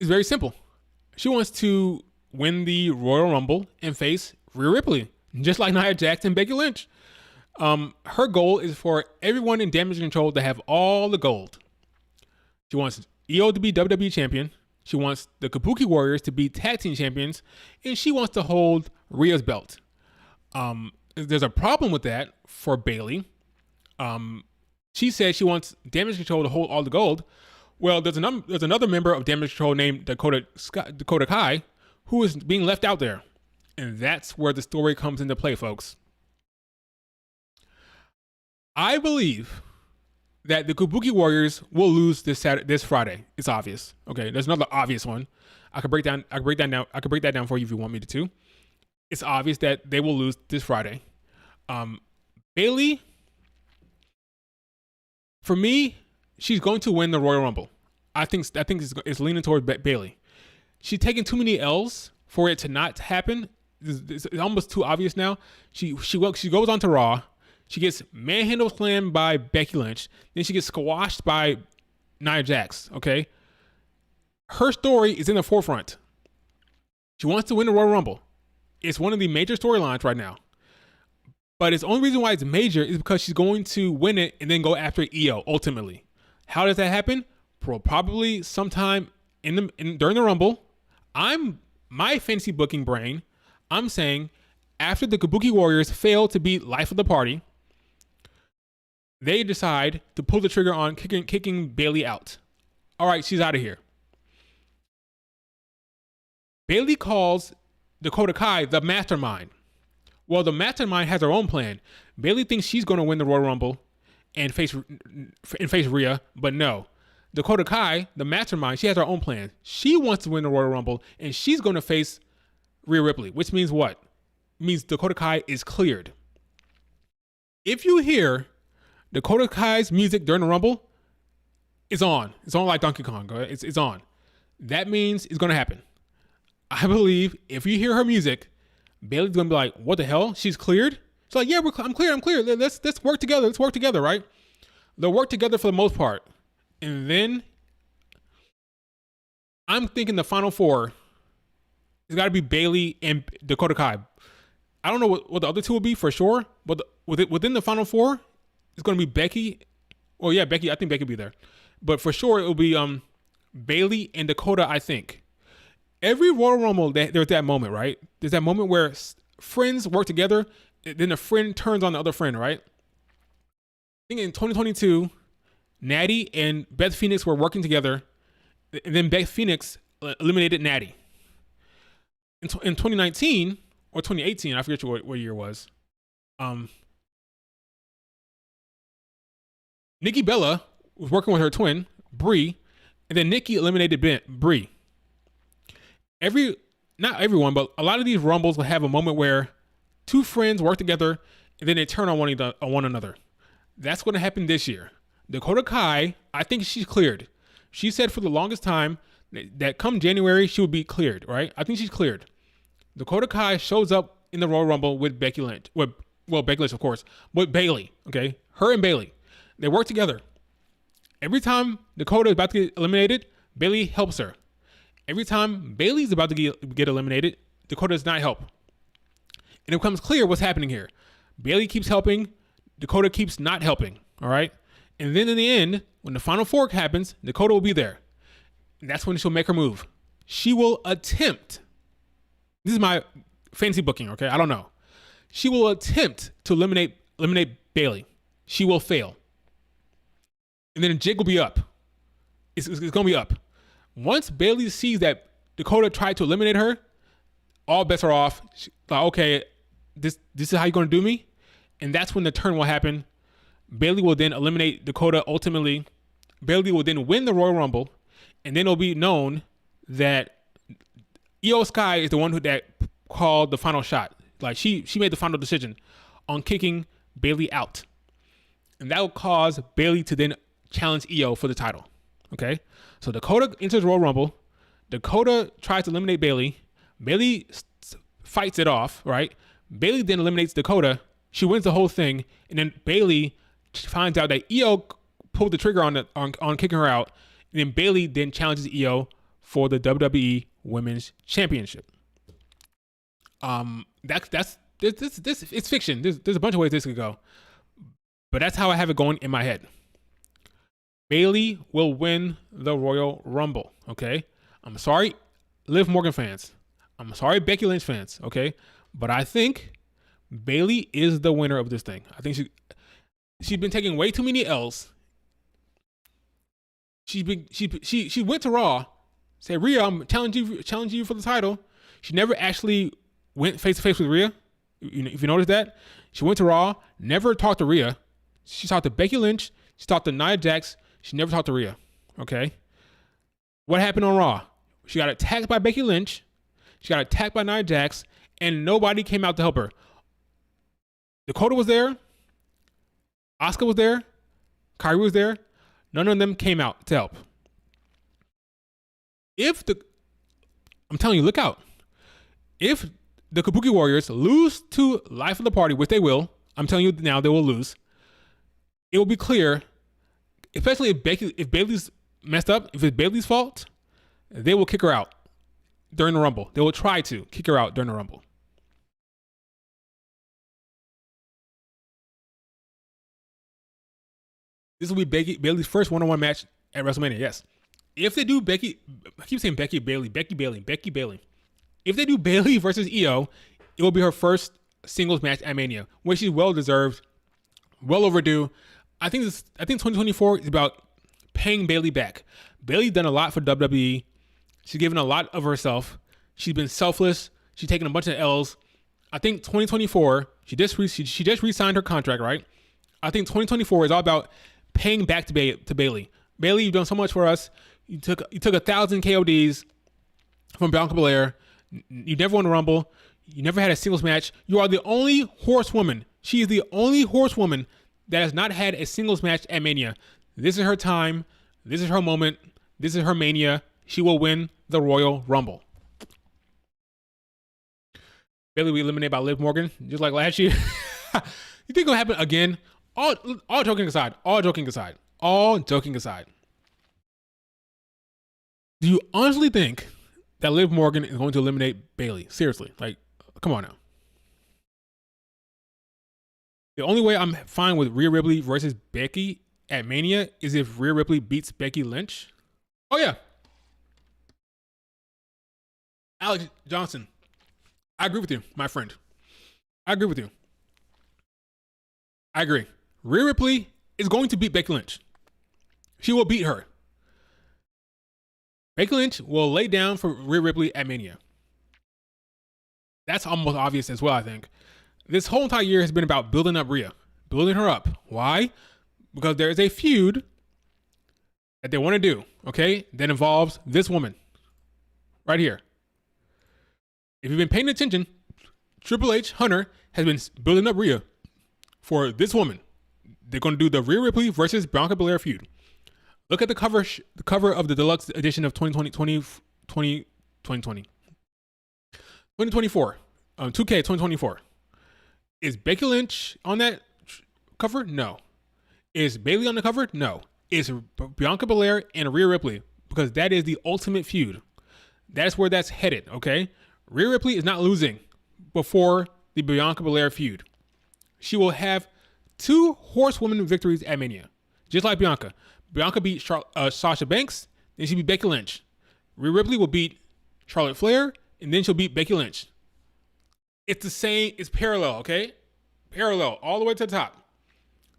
is very simple. She wants to win the Royal Rumble and face Rhea Ripley, just like Nia Jax and Becky Lynch. Her goal is for everyone in Damage Control to have all the gold. She wants Io to be WWE champion. She wants the Kabuki Warriors to be tag team champions, and she wants to hold Rhea's belt. There's a problem with that for Bayley. She said she wants Damage Control to hold all the gold. Well, there's another member of Damage Control named Dakota Kai who is being left out there. And that's where the story comes into play, folks. I believe that the Kabuki Warriors will lose this Friday. It's obvious. Okay, there's another obvious one. I could break that down for you if you want me to. It's obvious that they will lose this Friday. Bayley, for me, she's going to win the Royal Rumble. I think it's leaning towards Bayley. She's taking too many L's for it to not happen. It's almost too obvious now. She goes on to Raw. She gets manhandle slammed by Becky Lynch. Then she gets squashed by Nia Jax. Okay, her story is in the forefront. She wants to win the Royal Rumble. It's one of the major storylines right now. But it's the only reason why it's major is because she's going to win it and then go after Io ultimately. How does that happen? Probably sometime during the Rumble. My fantasy booking brain, I'm saying after the Kabuki Warriors fail to beat Life of the Party, they decide to pull the trigger on kicking Bayley out. All right, she's out of here. Bayley calls Dakota Kai the mastermind. Well, the mastermind has her own plan. Bayley thinks she's going to win the Royal Rumble and face Rhea, but no. Dakota Kai, the mastermind, she has her own plan. She wants to win the Royal Rumble, and she's going to face Rhea Ripley, which means what? It means Dakota Kai is cleared. If you hear Dakota Kai's music during the Rumble, it's on. It's on like Donkey Kong. It's on. That means it's going to happen. I believe if you hear her music, Bayley's going to be like, what the hell? She's cleared? She's like, yeah, I'm clear. Let's work together. Let's work together, right? They'll work together for the most part. And then I'm thinking the final four, it's got to be Bayley and Dakota Kai. I don't know what the other two will be for sure, but within the final four, it's going to be Becky. Well, yeah, Becky. I think Becky will be there. But for sure, it will be Bayley and Dakota, I think. Every Royal Rumble, there's that moment, right? There's that moment where friends work together, then a friend turns on the other friend, right? I think in 2022, Natty and Beth Phoenix were working together, and then Beth Phoenix eliminated Natty. In 2019 or 2018, I forget what year it was. Nikki Bella was working with her twin Brie, and then Nikki eliminated Brie. Not everyone, but a lot of these Rumbles will have a moment where two friends work together and then they turn on one another. That's going to happen this year. Dakota Kai, I think she's cleared. She said for the longest time that come January, she will be cleared, right? I think she's cleared. Dakota Kai shows up in the Royal Rumble with Becky Lynch. Well, Becky Lynch, of course, but Bayley, okay? Her and Bayley. They work together. Every time Dakota is about to get eliminated, Bayley helps her. Every time Bayley's about to get eliminated, Dakota does not help. And it becomes clear what's happening here. Bayley keeps helping, Dakota keeps not helping, all right? And then in the end, when the final four happens, Dakota will be there. And that's when she'll make her move. She will attempt, this is my fancy booking, okay? I don't know. She will attempt to eliminate Bayley. She will fail. And then a jig will be up. It's going to be up. Once Bayley sees that Dakota tried to eliminate her, all bets are off. Like, okay, this is how you're going to do me? And that's when the turn will happen. Bayley will then eliminate Dakota ultimately. Bayley will then win the Royal Rumble. And then it'll be known that Io Sky is the one that called the final shot. Like she made the final decision on kicking Bayley out, and that will cause Bayley to then challenge Io for the title. Okay, so Dakota enters Royal Rumble. Dakota tries to eliminate Bayley. Bayley fights it off, right? Bayley then eliminates Dakota. She wins the whole thing, and then Bayley finds out that Io pulled the trigger on kicking her out, and then Bayley then challenges Io for the WWE Women's Championship. That's it's fiction. There's a bunch of ways this could go, but that's how I have it going in my head. Bayley will win the Royal Rumble. Okay, I'm sorry, Liv Morgan fans. I'm sorry, Becky Lynch fans. Okay, but I think Bayley is the winner of this thing. I think she's been taking way too many L's. She went to Raw, said, Rhea, I'm challenging you for the title. She never actually went face to face with Rhea. If you notice that, she went to Raw, never talked to Rhea. She talked to Becky Lynch. She talked to Nia Jax. She never talked to Rhea. Okay. What happened on Raw? She got attacked by Becky Lynch. She got attacked by Nia Jax, and nobody came out to help her. Dakota was there. Asuka was there. Kairi was there. None of them came out to help. I'm telling you, look out. If the Kabuki Warriors lose to Life of the Party, which they will, I'm telling you now, they will lose. It will be clear, especially if Bayley's messed up, if it's Bayley's fault, they will kick her out during the Rumble. They will try to kick her out during the Rumble. This will be Bayley's first one-on-one match at WrestleMania, yes. If they do I keep saying Becky Bayley. If they do Bayley versus Io, it will be her first singles match at Mania, which is well-deserved, well overdue. I think 2024 is about paying Bayley back. Bayley's done a lot for WWE. She's given a lot of herself. She's been selfless. She's taken a bunch of L's. I think 2024, she just re-signed her contract, right? I think 2024 is all about paying back to Bayley. Bayley, you've done so much for us. You took 1,000 KODs from Bianca Belair. You never won a Rumble. You never had a singles match. You are the only horsewoman. She is the only horsewoman that has not had a singles match at Mania. This is her time. This is her moment. This is her Mania. She will win the Royal Rumble. Bayley will be eliminated by Liv Morgan, just like last year. You think it'll happen again? All joking aside. Do you honestly think that Liv Morgan is going to eliminate Bayley? Seriously, like, come on now. The only way I'm fine with Rhea Ripley versus Becky at Mania is if Rhea Ripley beats Becky Lynch. Oh yeah. Alex Johnson, I agree with you, my friend. I agree. Rhea Ripley is going to beat Becky Lynch. She will beat her. Becky Lynch will lay down for Rhea Ripley at Mania. That's almost obvious as well, I think. This whole entire year has been about building up Rhea. Building her up. Why? Because there is a feud that they want to do, okay, that involves this woman right here. If you've been paying attention, Triple H, Hunter, has been building up Rhea for this woman. They're going to do the Rhea Ripley versus Bianca Belair feud. Look at the cover of the deluxe edition of 2024. 2K 2024. Is Becky Lynch on that cover? No. Is Bayley on the cover? No. Is Bianca Belair and Rhea Ripley, because that is the ultimate feud. That's where that's headed, okay? Rhea Ripley is not losing before the Bianca Belair feud. She will have 2 horsewoman victories at Mania, just like Bianca. Bianca beat Sasha Banks, then she beat Becky Lynch. Rhea Ripley will beat Charlotte Flair, and then she'll beat Becky Lynch. It's the same, it's parallel, okay? Parallel, all the way to the top.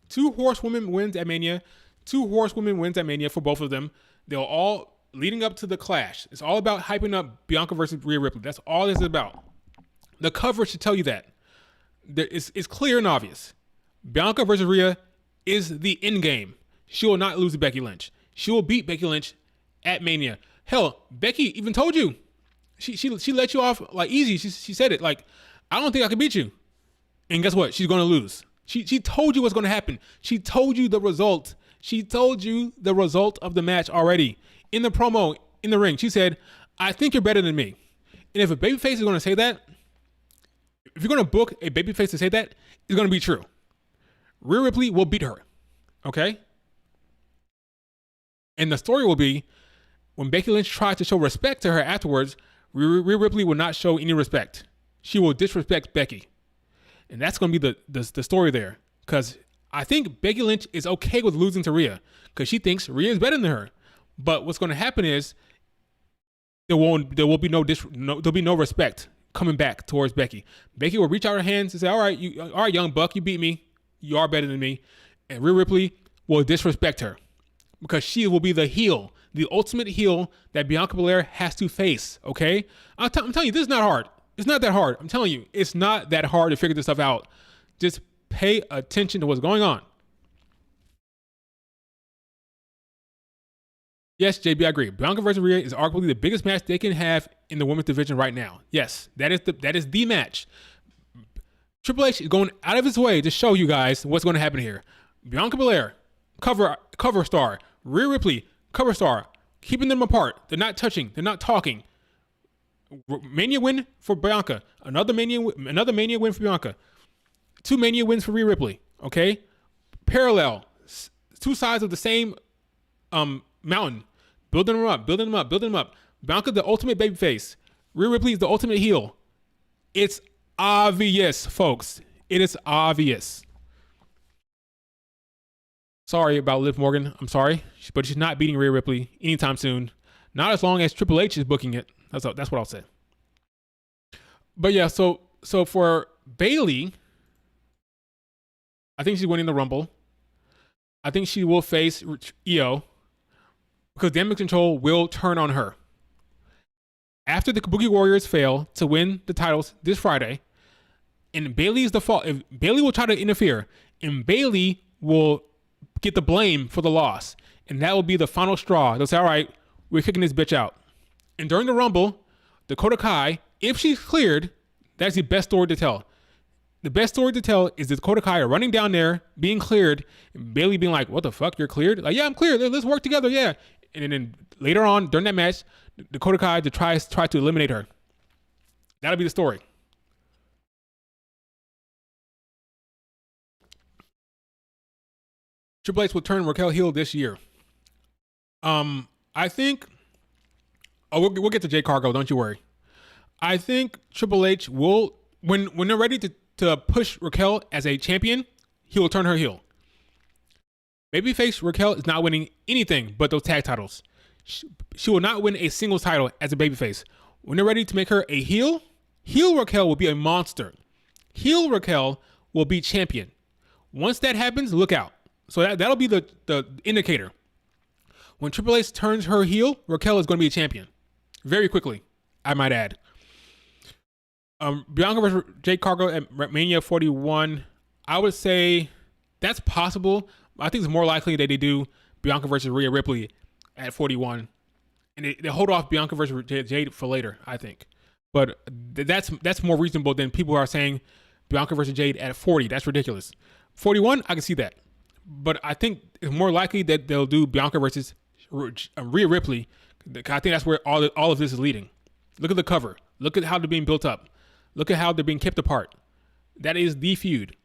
2 horsewomen wins at Mania. 2 horsewomen wins at Mania for both of them. They'll all leading up to the clash. It's all about hyping up Bianca versus Rhea Ripley. That's all this is about. The cover should tell you that. It's clear and obvious. Bianca versus Rhea is the end game. She will not lose to Becky Lynch. She will beat Becky Lynch at Mania. Hell, Becky even told you. She let you off like easy. She said it like, I don't think I can beat you. And guess what? She's going to lose. She told you what's going to happen. She told you the result. She told you the result of the match already. In the promo, in the ring, she said, I think you're better than me. And if a babyface is going to say that, if you're going to book a babyface to say that, it's going to be true. Rhea Ripley will beat her. Okay? And the story will be, when Becky Lynch tries to show respect to her afterwards, Rhea Ripley will not show any respect. She will disrespect Becky. And that's going to be the story there. Because I think Becky Lynch is okay with losing to Rhea. Because she thinks Rhea is better than her. But what's going to happen is there will be no respect coming back towards Becky. Becky will reach out her hands and say, all right, young buck, you beat me. You are better than me. And Rhea Ripley will disrespect her. Because she will be the heel. The ultimate heel that Bianca Belair has to face, okay? I'm telling you, this is not hard. It's not that hard. I'm telling you, it's not that hard to figure this stuff out. Just pay attention to what's going on. Yes, JB, I agree. Bianca versus Rhea is arguably the biggest match they can have in the women's division right now. Yes, that is the match. Triple H is going out of his way to show you guys what's going to happen here. Bianca Belair, cover star. Rhea Ripley, cover star. Keeping them apart. They're not touching. They're not talking. Mania win for Bianca. Another Mania win for Bianca. 2 Mania wins for Rhea Ripley. Okay? Parallel. 2 sides of the same mountain. Building them up. Bianca, the ultimate babyface. Rhea Ripley is the ultimate heel. It's obvious, folks. It is obvious. Sorry about Liv Morgan. I'm sorry. But she's not beating Rhea Ripley anytime soon. Not as long as Triple H is booking it. That's what I'll say. But yeah, so for Bayley, I think she's winning the Rumble. I think she will face Io because damage control will turn on her. After the Kabuki Warriors fail to win the titles this Friday, and Bayley is the fault. If Bayley will try to interfere, and Bayley will get the blame for the loss, and that will be the final straw. They'll say, all right, we're kicking this bitch out. And during the Rumble, Dakota Kai, if she's cleared, that's the best story to tell. The best story to tell is Dakota Kai running down there, being cleared, and Bayley being like, what the fuck, you're cleared? Like, yeah, I'm cleared. Let's work together, yeah. And then later on, during that match, Dakota Kai try to eliminate her. That'll be the story. Triple H will turn Raquel heel this year. I think... Oh, we'll get to Jade Cargill, don't you worry. I think Triple H will, when they're ready to push Raquel as a champion, he will turn her heel. Babyface Raquel is not winning anything but those tag titles. She will not win a single title as a babyface. When they're ready to make her a heel Raquel will be a monster. Heel Raquel will be champion. Once that happens, look out. So that'll be the indicator. When Triple H turns her heel, Raquel is going to be a champion. Very quickly, I might add. Bianca versus Jade Cargill at Mania 41. I would say that's possible. I think it's more likely that they do Bianca versus Rhea Ripley at 41. And they hold off Bianca versus Jade for later, I think. But that's more reasonable than people who are saying Bianca versus Jade at 40. That's ridiculous. 41, I can see that. But I think it's more likely that they'll do Bianca versus Rhea Ripley. I think that's where all of this is leading. Look at the cover. Look at how they're being built up. Look at how they're being kept apart. That is the feud.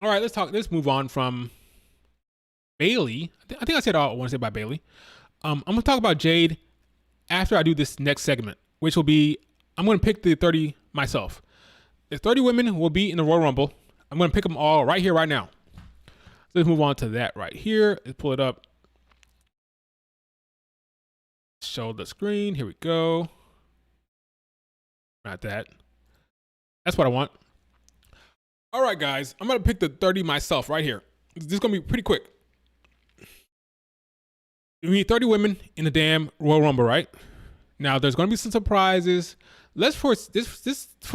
All right, let's move on from Bayley. I think I said all I want to say about Bayley. I'm going to talk about Jade after I do this next segment, which will be, I'm going to pick the 30 myself. The 30 women will be in the Royal Rumble. I'm going to pick them all right here, right now. So let's move on to that right here. Let's pull it up. Show the screen. Here we go. Not that. That's what I want. All right, guys. I'm going to pick the 30 myself right here. This is going to be pretty quick. We need 30 women in the damn Royal Rumble, right? Now, there's going to be some surprises. Let's, for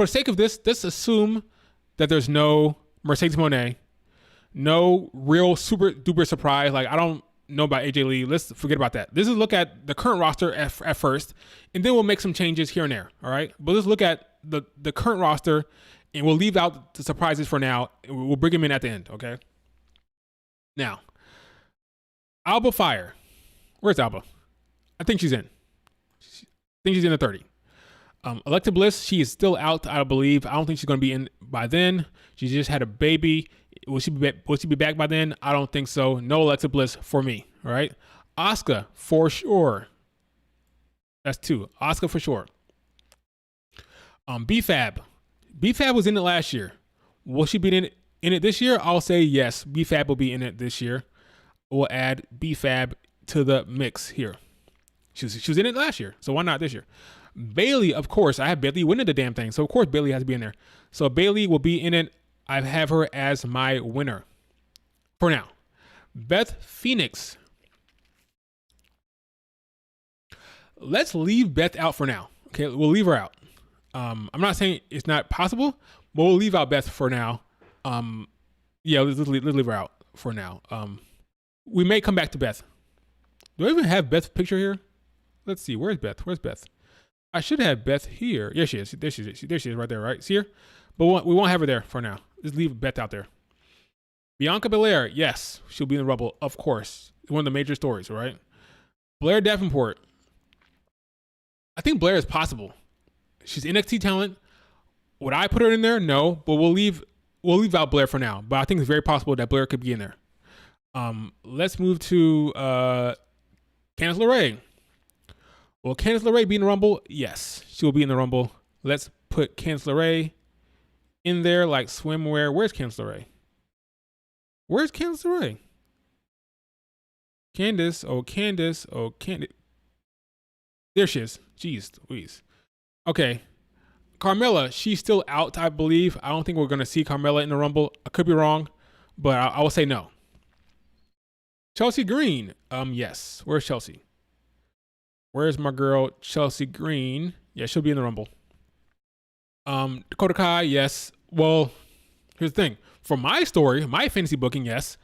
sake of this, let's assume that there's no Mercedes Moné, no real super duper surprise. Like, I don't know about AJ Lee. Let's forget about that. This is look at the current roster at first, and then we'll make some changes here and there. All right, but let's look at the current roster, and we'll leave out the surprises for now. And we'll bring them in at the end. Okay. Now, Alba Fire. Where's Alba? I think she's in. I think she's in the 30. Alexa Bliss, she is still out, I believe. I don't think she's going to be in by then. She just had a baby. Will she be back by then? I don't think so. No Alexa Bliss for me. All right. Asuka for sure. That's 2. Asuka for sure. B-Fab. B-Fab was in it last year. Will she be in it this year? I'll say yes. B-Fab will be in it this year. We'll add B-Fab to the mix here. She was in it last year, so why not this year? Bayley, of course. I have Bayley winning the damn thing, so of course Bayley has to be in there. So Bayley will be in it. I have her as my winner for now. Beth Phoenix. Let's leave Beth out for now. Okay, we'll leave her out. I'm not saying it's not possible, but we'll leave out Beth for now. Yeah, let's leave her out for now. We may come back to Beth. Do I even have Beth's picture here? Let's see. Where's Beth? Where's Beth? I should have Beth here. Yeah, she is. There she is right there, right? See her? But we won't have her there for now. Just leave Beth out there. Bianca Belair. Yes, she'll be in the Rumble, of course. It's one of the major stories, right? Blair Davenport. I think Blair is possible. She's NXT talent. Would I put her in there? No, but we'll leave out Blair for now. But I think it's very possible that Blair could be in there. Let's move to Candice LeRae. Will Candice LeRae be in the Rumble? Yes, she will be in the Rumble. Let's put Candice LeRae in there like swimwear. Where's Candice LeRae? Where's Candice LeRae? Candice. There she is. Jeez Louise. Okay. Carmella, she's still out, I believe. I don't think we're going to see Carmella in the Rumble. I could be wrong, but I will say no. Chelsea Green. Yes. Where's Chelsea? Where's my girl Chelsea Green? Yeah, she'll be in the Rumble. Dakota Kai, yes. Well, here's the thing. For my story, my fantasy booking, yes.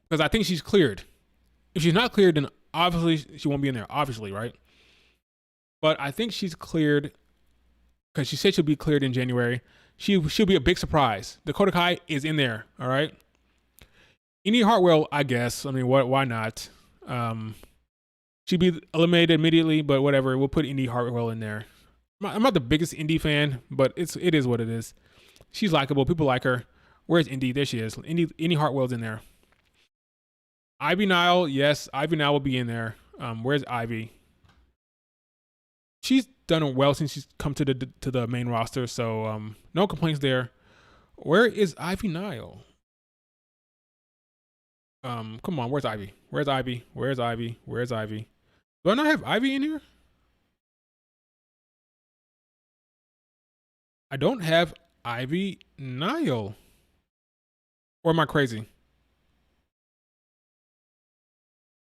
Because I think she's cleared. If she's not cleared, then obviously she won't be in there. Obviously, right? But I think she's cleared because she said she'll be cleared in January. She'll be a big surprise. Dakota Kai is in there, all right? Indy Hartwell, I guess. I mean, why not? She'd be eliminated immediately, but whatever. We'll put Indy Hartwell in there. I'm not the biggest Indy fan, but it is what it is. She's likable. People like her. Where's Indy? There she is. Indy Hartwell's in there. Ivy Nile, yes. Ivy Nile will be in there. Where's Ivy? She's done well since she's come to the main roster, so no complaints there. Where is Ivy Nile? Come on, where's Ivy? Where's Ivy? Where's Ivy? Where's Ivy? Do I not have Ivy in here? I don't have Ivy Nile. Or am I crazy?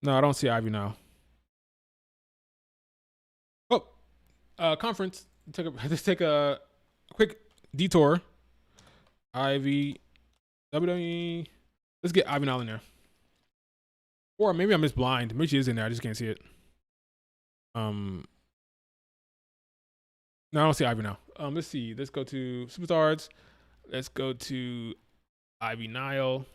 No, I don't see Ivy Nile. Oh, conference. Let's take a quick detour. Ivy, WWE. Let's get Ivy Nile in there. Or maybe I'm just blind. Maybe she is in there. I just can't see it. No, I don't see Ivy now. Let's see. Let's go to Superstars. Let's go to Ivy Nile.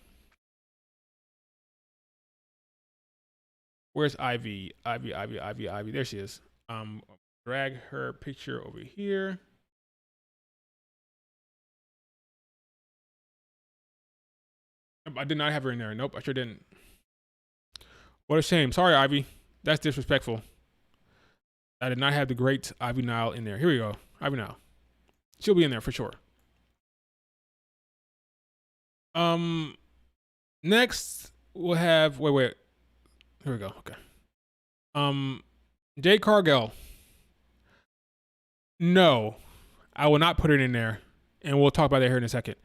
Where's Ivy? Ivy. There she is. Drag her picture over here. I did not have her in there. Nope, I sure didn't. What a shame. Sorry, Ivy. That's disrespectful. I did not have the great Ivy Nile in there. Here we go. Ivy Nile. She'll be in there for sure. Next we'll have wait. Here we go. Okay. Jade Cargill. No, I will not put it in there. And we'll talk about that here in a second.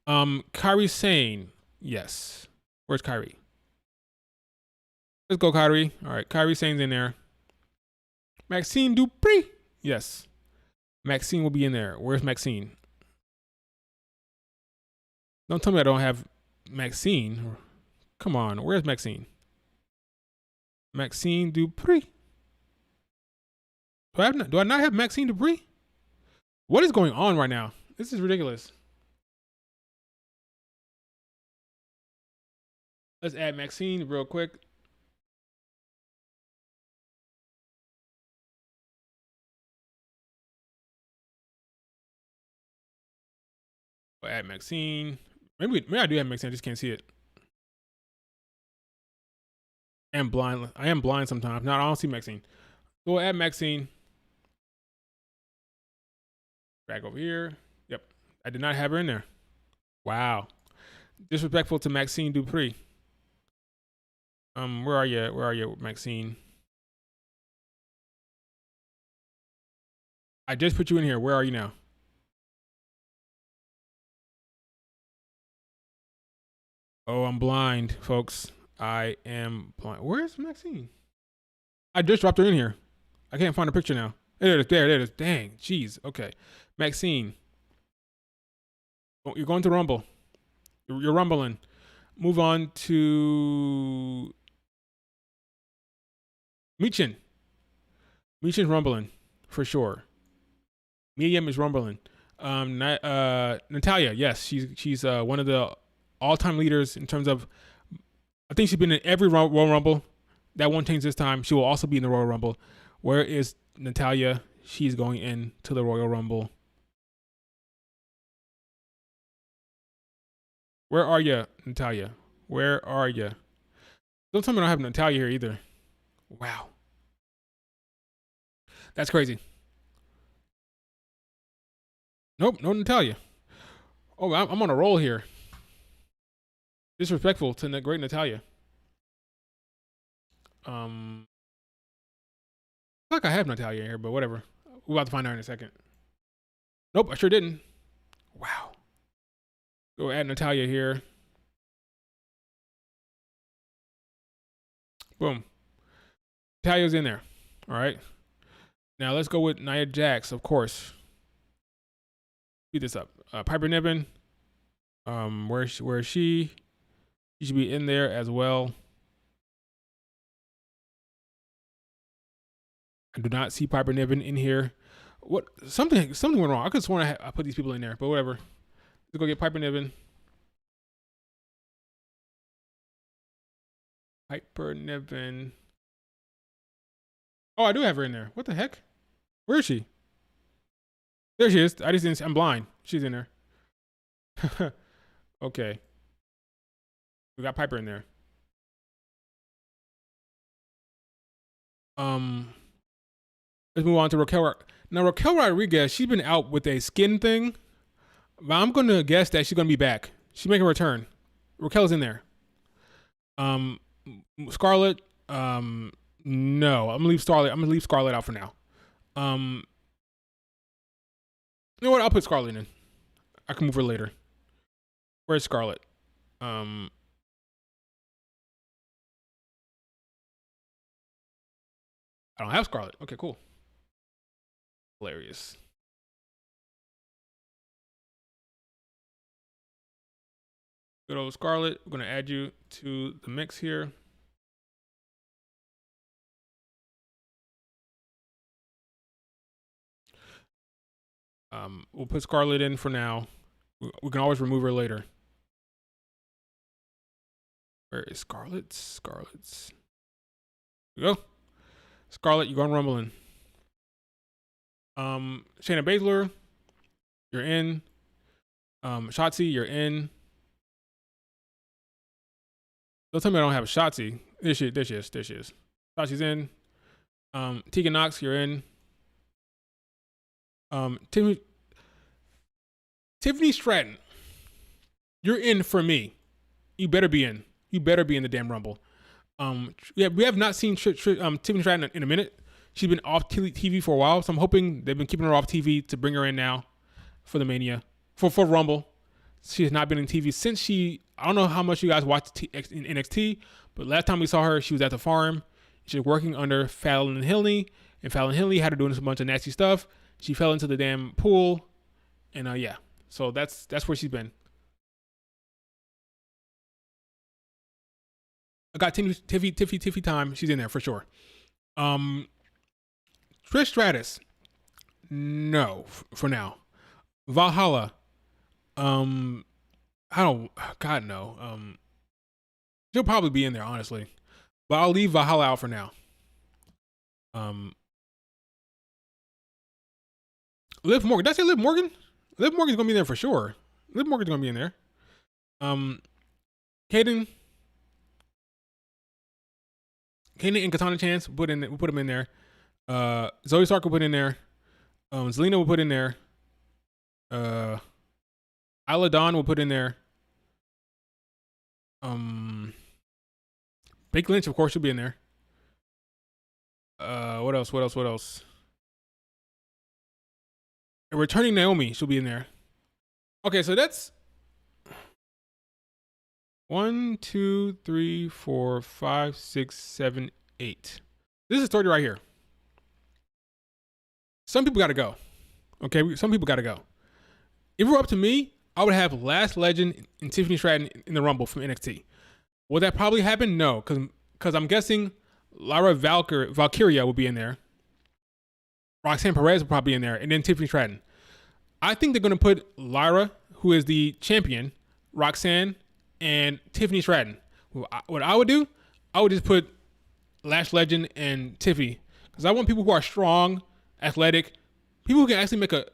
Kairi Sane. Yes. Where's Kairi? Let's go, Kairi. All right, Kairi Sane's in there. Maxine Dupree. Yes. Maxine will be in there. Where's Maxine? Don't tell me I don't have Maxine. Come on, where's Maxine? Maxine Dupree. Do I not have Maxine Dupree? What is going on right now? This is ridiculous. Let's add Maxine real quick. We'll add Maxine. Maybe I do have Maxine. I just can't see it. I am blind. I am blind sometimes. No, I don't see Maxine. So we'll add Maxine. Back over here. Yep. I did not have her in there. Wow. Disrespectful to Maxine Dupree. Where are you? Where are you, Maxine? I just put you in here. Where are you now? Oh, I'm blind, folks. I am blind. Where's Maxine? I just dropped her in here. I can't find a picture now. There it is. There it is. Dang. Jeez. Okay. Maxine. Oh, you're going to Rumble. You're rumbling. Move on to Michin. Michin's rumbling for sure. Medium is rumbling. Natalya, yes, she's one of the all-time leaders in terms of. I think she's been in every Royal Rumble. That won't change this time. She will also be in the Royal Rumble. Where is Natalya? She's going into the Royal Rumble. Where are you, Natalya? Where are you? Don't tell me I don't have Natalya here either. Wow. That's crazy. Nope, no Natalya. Oh, I'm on a roll here. Disrespectful to the great Natalya. I feel like I have Natalya here, but whatever. We're about to find her in a second. Nope, I sure didn't. Wow. Go add Natalya here. Boom. Natalya's in there. All right. Now let's go with Nia Jax, of course. Speed this up. Piper Niven. Where is she? She should be in there as well. I do not see Piper Niven in here. What? Something went wrong. I could have sworn I put these people in there, but whatever. Let's go get Piper Niven. Piper Niven. Oh, I do have her in there. What the heck? Where is she? There she is. I just didn't. I'm blind. She's in there. Okay. We got Piper in there. Let's move on to Raquel. Now Raquel Rodriguez, she's been out with a skin thing, but I'm gonna guess that she's gonna be back. She's making a return. Raquel's in there. Scarlett. No, I'm gonna leave Scarlett. I'm gonna leave Scarlett out for now. You know what? I'll put Scarlett in. I can move her later. Where's Scarlett? I don't have Scarlett. Okay, cool. Hilarious. Good old Scarlett. We're gonna add you to the mix here. We'll put Scarlett in for now. We can always remove her later. Where is Scarlett? Scarlett's. Here we go. Scarlett, you're going rumbling. Shayna Baszler, you're in. Shotzi, you're in. Don't tell me I don't have a Shotzi. There she is. Shotzi's in. Tegan Knox, you're in. Tiffany Stratton, you're in for me. You better be in. You better be in the damn Rumble. Yeah, we have not seen Tiffany Stratton in a minute. She's been off TV for a while, so I'm hoping they've been keeping her off TV to bring her in now for the Mania, for Rumble. She has not been in TV since I don't know how much you guys watched in NXT, but last time we saw her, she was at the farm. She was working under Fallon Henley, and Fallon Henley had her doing a bunch of nasty stuff. She fell into the damn pool, and yeah, so that's where she's been. I got Tiffy time. She's in there for sure. Trish Stratus. No, for now. Valhalla. I don't. God no. She'll probably be in there, honestly, but I'll leave Valhalla out for now. Liv Morgan. Did I say Liv Morgan? Liv Morgan's gonna be there for sure. Liv Morgan's gonna be in there. Kaden and Katana Chance we'll put them in there. Zoe Stark will put in there. Zelina will put in there. Isla Dawn will put in there. Becky Lynch, of course, will be in there. What else? A returning Naomi, she'll be in there. Okay, so that's 1, 2, 3, 4, 5, 6, 7, 8. This is 30 right here. Some people gotta go. Okay, some people gotta go. If it were up to me, I would have Last Legend and Tiffany Stratton in the Rumble from NXT. Will that probably happen? No, because I'm guessing Lyra Valkyria will be in there. Roxanne Perez will probably be in there, and then Tiffany Stratton. I think they're going to put Lyra, who is the champion, Roxanne, and Tiffany Stratton. What I would do, I would just put Lash Legend and Tiffany, because I want people who are strong, athletic, people who can actually make a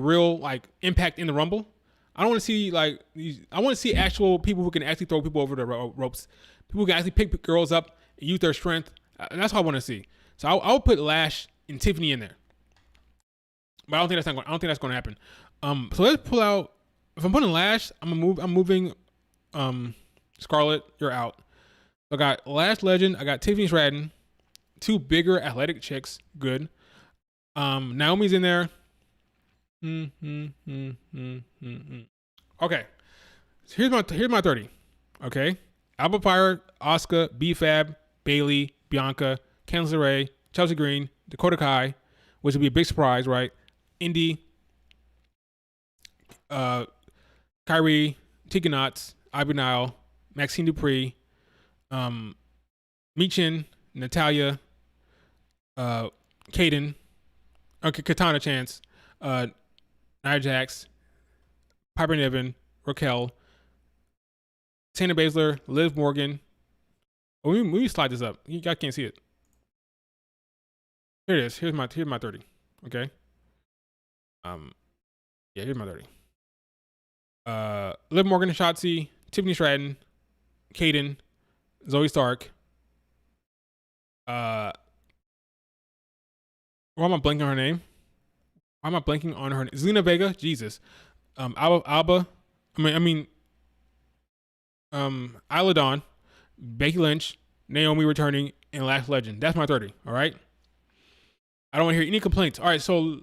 real impact in the Rumble. I don't want to see I want to see actual people who can actually throw people over the ropes, people who can actually pick girls up and use their strength. That's what I want to see. So I'll put Lash and Tiffany in there. But I don't think that's going to happen. So let's pull out. If I'm putting Lash, I'm moving. Scarlett, you're out. So I got Lash Legend. I got Tiffany Stratton. 2 bigger athletic chicks. Good. Naomi's in there. Okay. So here's my 30. Okay. Alba Fire, Asuka, B-Fab, Bailey, Bianca, Candice LeRae, Chelsea Green, Dakota Kai, which would be a big surprise, right? Indy, Kyrie, Tegan Knox, Ivy Nile, Maxine Dupree, Michin, Natalia, Kaden, Katana Chance, Nia Jax, Piper Niven, Raquel, Shayna Baszler, Liv Morgan. Oh, let me slide this up. You guys can't see it. Here it is. Here's my 30. Okay. Yeah, here's my 30. Liv Morgan, Shotzi, Tiffany Stratton, Kaden, Zoe Stark. Why am I blanking on her name? Why am I blanking on her name? Zelina Vega, Jesus. Alba. Isla Dawn, Becky Lynch, Naomi returning, and Last Legend. That's my 30. All right. I don't want to hear any complaints. All right. So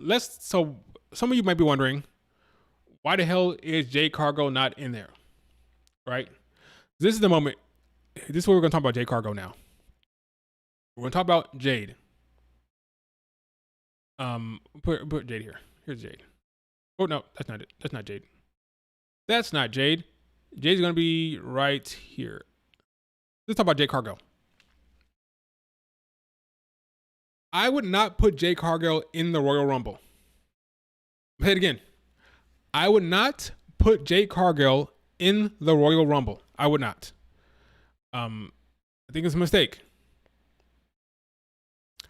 some of you might be wondering, why the hell is Jade Cargill not in there? Right. This is the moment. This is what we're going to talk about Jade Cargill now. We're going to talk about Jade. Put Jade here. Here's Jade. Oh no, that's not it. That's not Jade. That's not Jade. Jade's gonna be right here. Let's talk about Jade Cargill. I would not put Jade Cargill in the Royal Rumble. Say it again. I would not put Jade Cargill in the Royal Rumble. I would not. I think it's a mistake.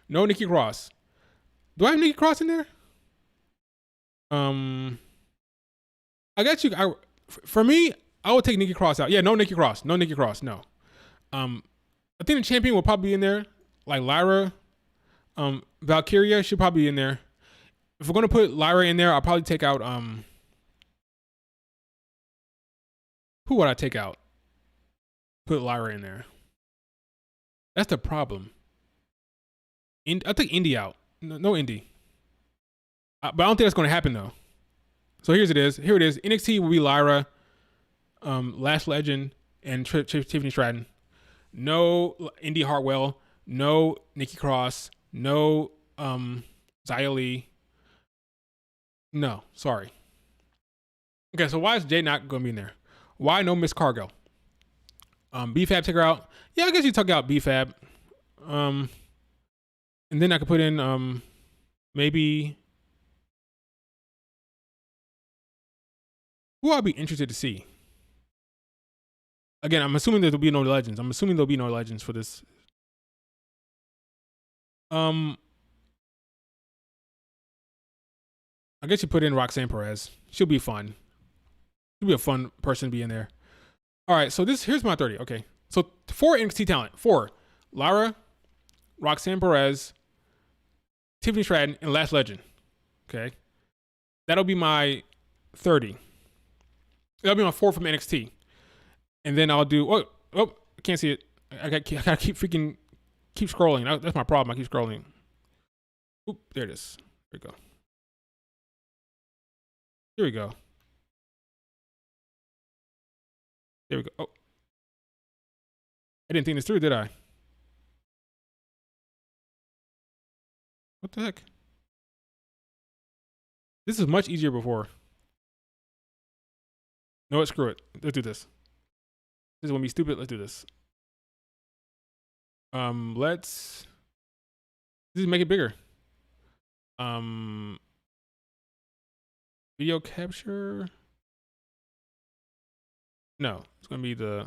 No Nikki Cross. Do I have Nikki Cross in there? I got you. For me, I would take Nikki Cross out. Yeah, no Nikki Cross. No Nikki Cross. No. I think the champion will probably be in there. Like Lyra. Valkyria should probably be in there. If we're gonna put Lyra in there, I'll probably take out who would I take out? Put Lyra in there. That's the problem. I take Indy out. No Indy. But I don't think that's going to happen though. So here it is. NXT will be Lyra, Lash Legend, and Tiffany Stratton. No Indy Hartwell. No Nikki Cross. No Xia Li. No, sorry. Okay, so why is Jay not going to be in there? Why no Miss Cargill? B-Fab, take her out. Yeah, I guess you took out B-Fab. And then I could put in maybe who I'll be interested to see. Again, I'm assuming there'll be no legends. I'm assuming there'll be no legends for this. I guess you put in Roxanne Perez. She'll be fun. She'll be a fun person to be in there. All right, so here's my 30. Okay, so 4 NXT talent. 4: Lara, Roxanne Perez, Tiffany Stratton, and Lash Legend. Okay, that'll be my 30. That'll be my 4 from NXT. And then I'll do, I can't see it. I gotta keep scrolling. That's my problem. I keep scrolling. Oop, there it is. There we go. Here we go. There we go. Oh. I didn't think this through, did I? What the heck? This is much easier before. No, screw it. Let's do this. This is gonna be stupid. Let's do this. Let's make it bigger. Video capture. No, it's gonna be the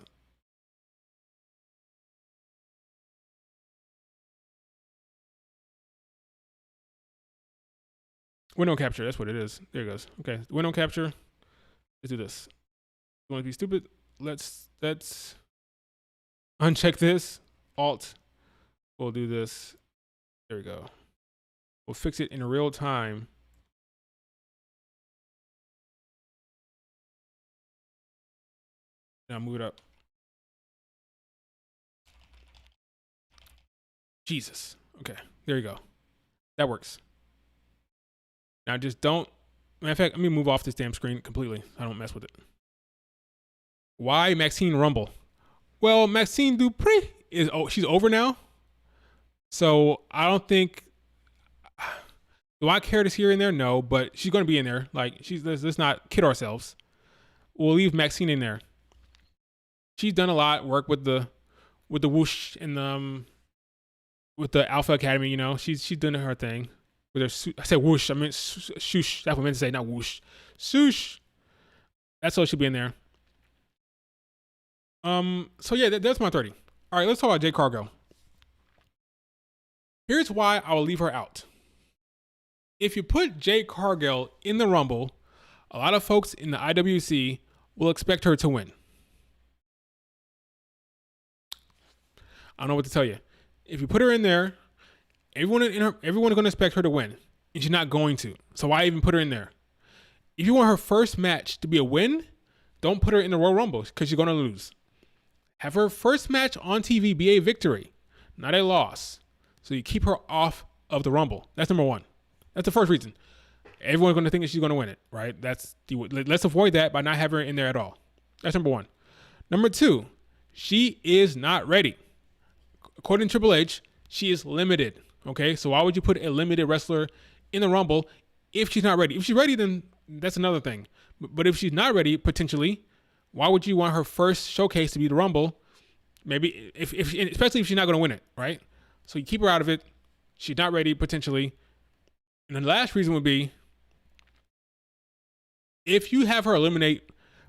window capture. That's what it is. There it goes. Okay, window capture. Let's do this. You want to be stupid? Let's uncheck this. Alt. We'll do this. There we go. We'll fix it in real time. Now move it up. Jesus. Okay, there you go. That works. Now just don't. Matter of fact, let me move off this damn screen completely. I don't mess with it. Why Maxine Rumble? Well, Maxine Dupri she's over now. So I don't think. Do I care to see her in there? No, but she's going to be in there. Like let's not kid ourselves. We'll leave Maxine in there. She's done a lot of work with the whoosh and with the Alpha Academy. You know, she's done her thing with her. I said whoosh. I meant shoosh. That's what I meant to say, not whoosh. Swoosh. That's all she'll be in there. So yeah, that's my 30. All right, let's talk about Jade Cargill. Here's why I will leave her out. If you put Jade Cargill in the Rumble, a lot of folks in the IWC will expect her to win. I don't know what to tell you. If you put her in there, everyone is going to expect her to win, and she's not going to. So why even put her in there? If you want her first match to be a win, don't put her in the Royal Rumble because she's going to lose. Have her first match on TV be a victory, not a loss. So you keep her off of the Rumble. That's number one. That's the first reason. Everyone's going to think that she's going to win it, right? Let's avoid that by not having her in there at all. That's number one. Number 2, she is not ready. According to Triple H, she is limited. Okay, so why would you put a limited wrestler in the Rumble if she's not ready? If she's ready, then that's another thing. But if she's not ready, potentially, why would you want her first showcase to be the Rumble? Maybe especially if she's not going to win it, right? So you keep her out of it. She's not ready, potentially. And the last reason would be if you have her eliminate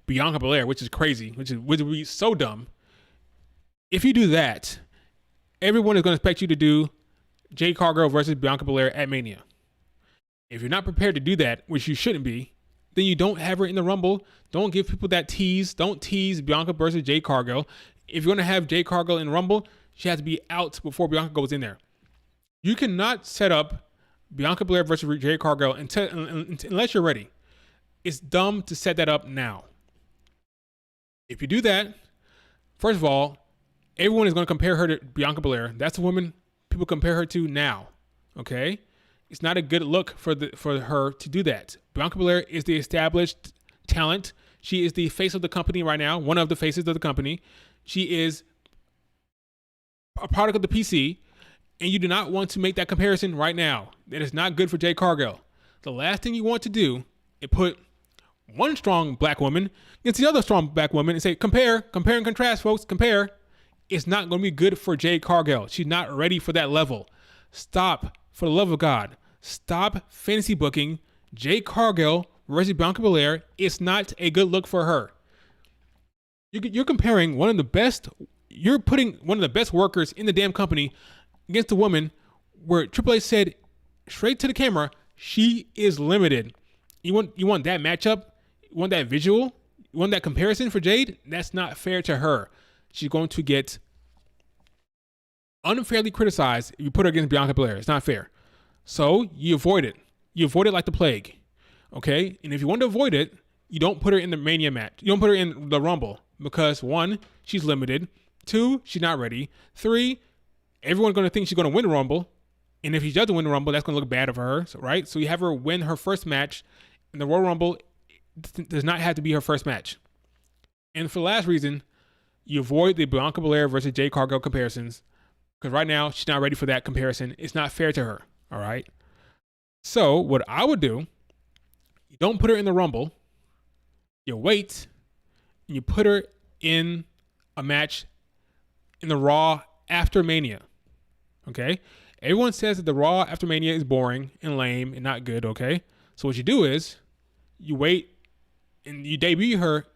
Bianca Belair, which is crazy, which would be so dumb. If you do that, everyone is going to expect you to do Jade Cargill versus Bianca Belair at Mania. If you're not prepared to do that, which you shouldn't be, then you don't have her in the Rumble. Don't give people that tease. Don't tease Bianca versus Jade Cargill. If you're going to have Jade Cargill in Rumble, she has to be out before Bianca goes in there. You cannot set up Bianca Belair versus Jade Cargill unless you're ready. It's dumb to set that up now. If you do that, first of all, everyone is going to compare her to Bianca Belair. That's the woman people compare her to now. Okay? It's not a good look for her to do that. Bianca Belair is the established talent. She is the face of the company right now, one of the faces of the company. She is a product of the PC, and you do not want to make that comparison right now. That is not good for Jade Cargill. The last thing you want to do is put one strong black woman against the other strong black woman and say, compare and contrast, folks, compare. It's not going to be good for Jade Cargill. She's not ready for that level. Stop, for the love of God. Stop fantasy booking Jade Cargill versus Bianca Belair, it's not a good look for her. You're comparing one of the best. You're putting one of the best workers in the damn company against a woman where Triple H said straight to the camera, she is limited. You want that matchup? You want that visual? You want that comparison for Jade? That's not fair to her. She's going to get unfairly criticized if you put her against Bianca Belair. It's not fair. So you avoid it. You avoid it like the plague. Okay? And if you want to avoid it, you don't put her in the Mania match. You don't put her in the Rumble because 1, she's limited. 2, she's not ready. 3, everyone's going to think she's going to win the Rumble. And if she doesn't win the Rumble, that's going to look bad for her, right? So you have her win her first match in the Royal Rumble. It does not have to be her first match. And for the last reason, you avoid the Bianca Belair versus Jade Cargill comparisons because right now she's not ready for that comparison. It's not fair to her, all right? So what I would do, you don't put her in the Rumble. You wait, and you put her in a match in the Raw after Mania, okay? Everyone says that the Raw after Mania is boring and lame and not good, okay? So what you do is you wait and you debut her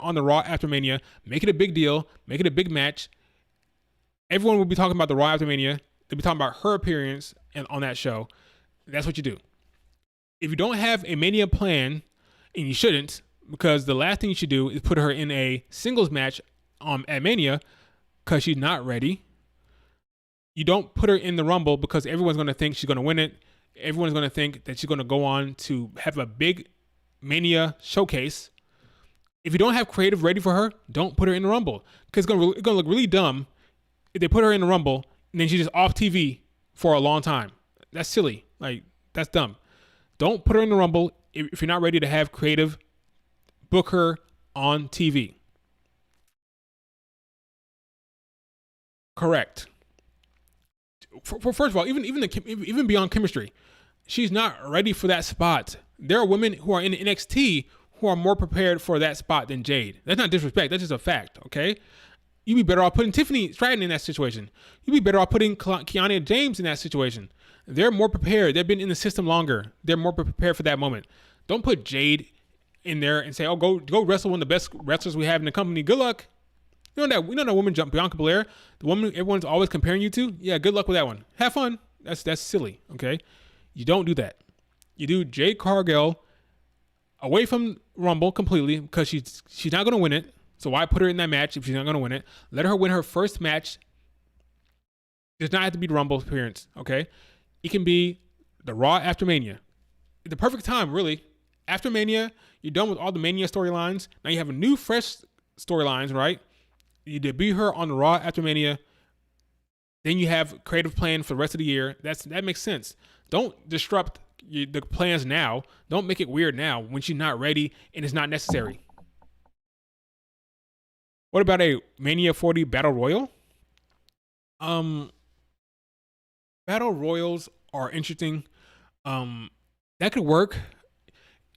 on the Raw after Mania, make it a big deal, make it a big match. Everyone will be talking about the Raw after Mania. They'll be talking about her appearance on that show. That's what you do. If you don't have a Mania plan, and you shouldn't, because the last thing you should do is put her in a singles match at Mania because she's not ready. You don't put her in the Rumble because everyone's going to think she's going to win it. Everyone's going to think that she's going to go on to have a big Mania showcase. If you don't have creative ready for her, don't put her in the Rumble because it's going to look really dumb if they put her in the Rumble and then she's just off TV for a long time. That's silly. Like, that's dumb. Don't put her in the Rumble if you're not ready to have creative. Book her on TV. Correct. First of all, even beyond chemistry, she's not ready for that spot. There are women who are in NXT who are more prepared for that spot than Jade. That's not disrespect. That's just a fact, okay? You'd be better off putting Tiffany Stratton in that situation. You'd be better off putting Kiana James in that situation. They're more prepared. They've been in the system longer. They're more prepared for that moment. Don't put Jade in there and say, "Oh, go wrestle one of the best wrestlers we have in the company. Good luck." You know that woman jump Bianca Belair, the woman everyone's always comparing you to. Yeah, good luck with that one. Have fun. That's silly. Okay, you don't do that. You do Jade Cargill away from Rumble completely because she's not going to win it. So why put her in that match if she's not going to win it? Let her win her first match. It does not have to be the Rumble appearance. Okay, it can be the Raw after Mania. The perfect time, really. After Mania, you're done with all the Mania storylines. Now you have a new, fresh storylines, right? You debut her on the Raw after Mania. Then you have creative plan for the rest of the year. That makes sense. Don't disrupt the plans now. Don't make it weird now when she's not ready and it's not necessary. What about a Mania 40 Battle Royal? Battle Royals are interesting. That could work.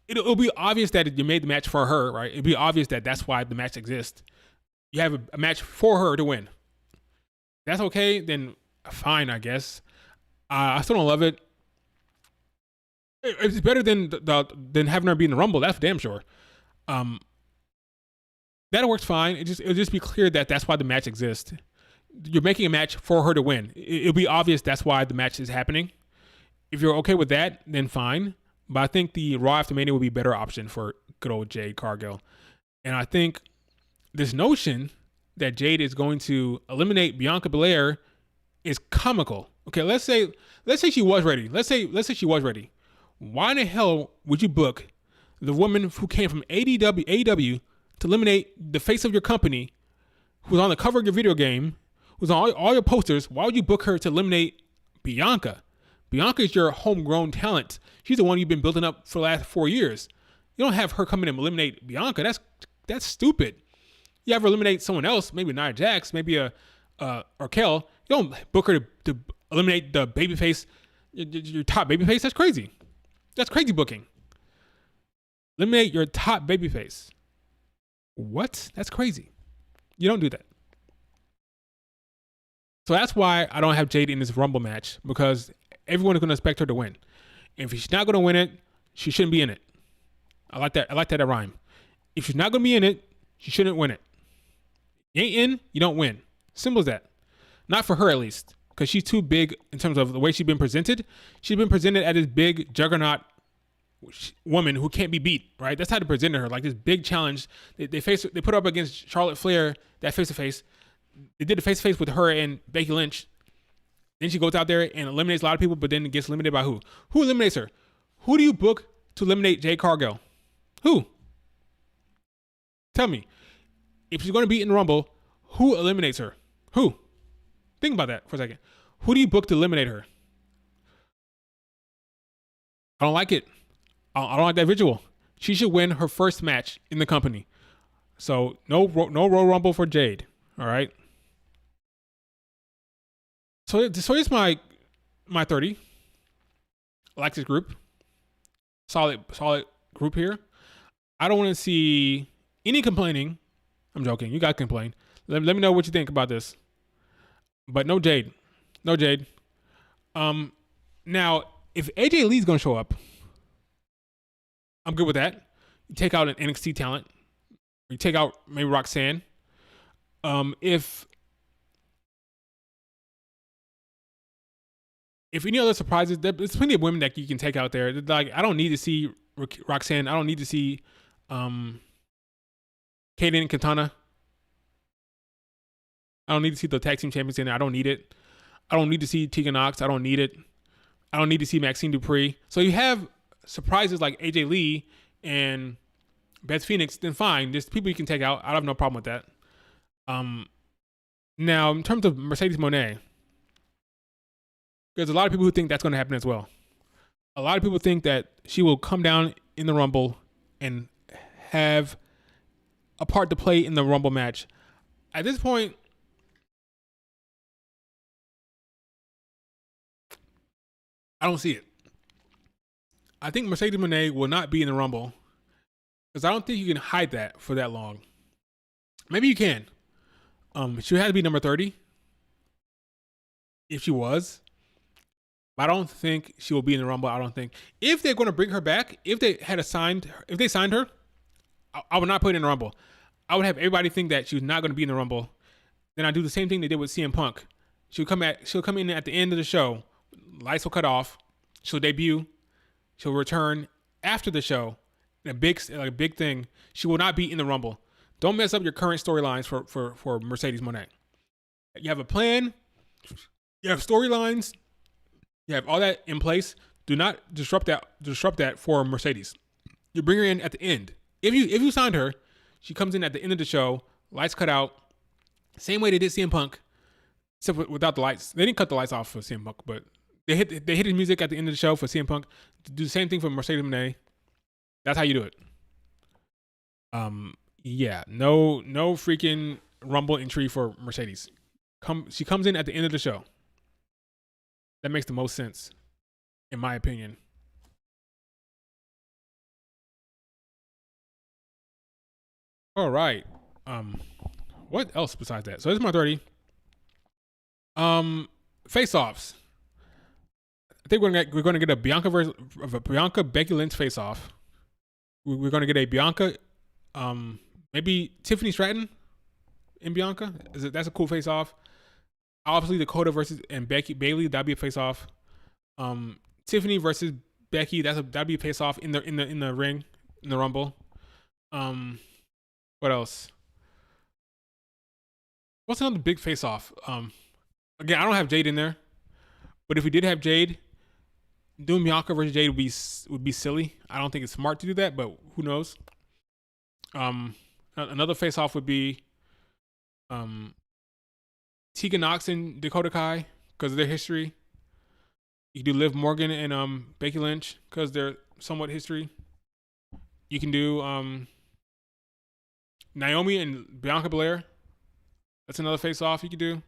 It'll be obvious that you made the match for her, right? It'll be obvious that that's why the match exists. You have a match for her to win. That's okay, then fine, I guess. I still don't love it. It's better than having her be in the Rumble. That's for damn sure. That works fine. It'll just be clear that that's why the match exists. You're making a match for her to win. It'll be obvious that's why the match is happening. If you're okay with that, then fine. But I think the Raw after Mania would be a better option for good old Jade Cargill. And I think this notion that Jade is going to eliminate Bianca Belair is comical. Okay, let's say she was ready. Let's say she was ready. Why in the hell would you book the woman who came from AEW to eliminate the face of your company, who's on the cover of your video game, who's on all your posters? Why would you book her to eliminate Bianca? Bianca is your homegrown talent. She's the one you've been building up for the last 4 years. You don't have her come in and eliminate Bianca. That's stupid. You have her eliminate someone else, maybe Nia Jax, maybe a Raquel. You don't book her to eliminate the babyface, your top babyface. That's crazy. That's crazy booking. Eliminate your top babyface. What? That's crazy. You don't do that. So that's why I don't have Jade in this Rumble match, because everyone is going to expect her to win. And if she's not going to win it, she shouldn't be in it. I like that. I like that rhyme. If she's not gonna be in it, she shouldn't win it. You ain't in, you don't win. Simple as that. Not for her at least, because she's too big in terms of the way she's been presented. She's been presented as this big juggernaut woman who can't be beat. Right? That's how they presented her, like this big challenge. They put her up against Charlotte Flair, that face to face. They did the face to face with her and Becky Lynch. Then she goes out there and eliminates a lot of people, but then gets eliminated by who? Who eliminates her? Who do you book to eliminate Jade Cargill? Who? Tell me. If she's going to be in the Rumble, who eliminates her? Who? Think about that for a second. Who do you book to eliminate her? I don't like it. I don't like that visual. She should win her first match in the company. So no Royal Rumble for Jade. All right. So it's my 30. I like this group. Solid group here. I don't want to see any complaining. I'm joking. You guys complain. Let me know what you think about this. But no Jade. No Jade. Now, if AJ Lee's going to show up, I'm good with that. You take out an NXT talent. You take out maybe Roxanne. If any other surprises, there's plenty of women that you can take out there. Like, I don't need to see Roxanne. I don't need to see Kaden and Katana. I don't need to see the tag team champions in there. I don't need it. I don't need to see Tegan Nox. I don't need it. I don't need to see Maxine Dupree. So you have surprises like AJ Lee and Beth Phoenix, then fine. There's people you can take out. I have no problem with that. Now, in terms of Mercedes Moné, there's a lot of people who think that's going to happen as well. A lot of people think that she will come down in the Rumble and have a part to play in the Rumble match. At this point, I don't see it. I think Mercedes Moné will not be in the Rumble because I don't think you can hide that for that long. Maybe you can. She would have to be number 30 if she was. But I don't think she will be in the Rumble. I don't think. If they're going to bring her back, if they signed her, I would not put her in the Rumble. I would have everybody think that she was not going to be in the Rumble. Then I do the same thing they did with CM Punk. She'll come in at the end of the show. Lights will cut off. She'll debut. She'll return after the show. A big thing. She will not be in the Rumble. Don't mess up your current storylines for Mercedes Moné. You have a plan. You have storylines. You have all that in place. Do not disrupt that for Mercedes. You bring her in at the end. If you signed her, she comes in at the end of the show. Lights cut out. Same way they did CM Punk, except without the lights. They didn't cut the lights off for CM Punk, but they hit his music at the end of the show for CM Punk. Do the same thing for Mercedes Moné. That's how you do it. Yeah, no freaking Rumble entry for Mercedes. She comes in at the end of the show. That makes the most sense, in my opinion. All right. What else besides that? So this is my 30. Face-offs. I think we're going to get a Bianca Becky Lynch face-off. We're going to get a Bianca, maybe Tiffany Stratton in Bianca. That's a cool face-off. Obviously, Dakota versus and Bayley, that'd be a face-off. Tiffany versus Becky, that'd be a face-off in the ring, in the Rumble. What else? What's another big face-off? Again, I don't have Jade in there, but if we did have Jade, doing Bianca versus Jade would be silly. I don't think it's smart to do that, but who knows? Another face-off would be Tegan Nox and Dakota Kai because of their history. You can do Liv Morgan and Becky Lynch because they're somewhat history. You can do Naomi and Bianca Belair. That's another face-off you could do.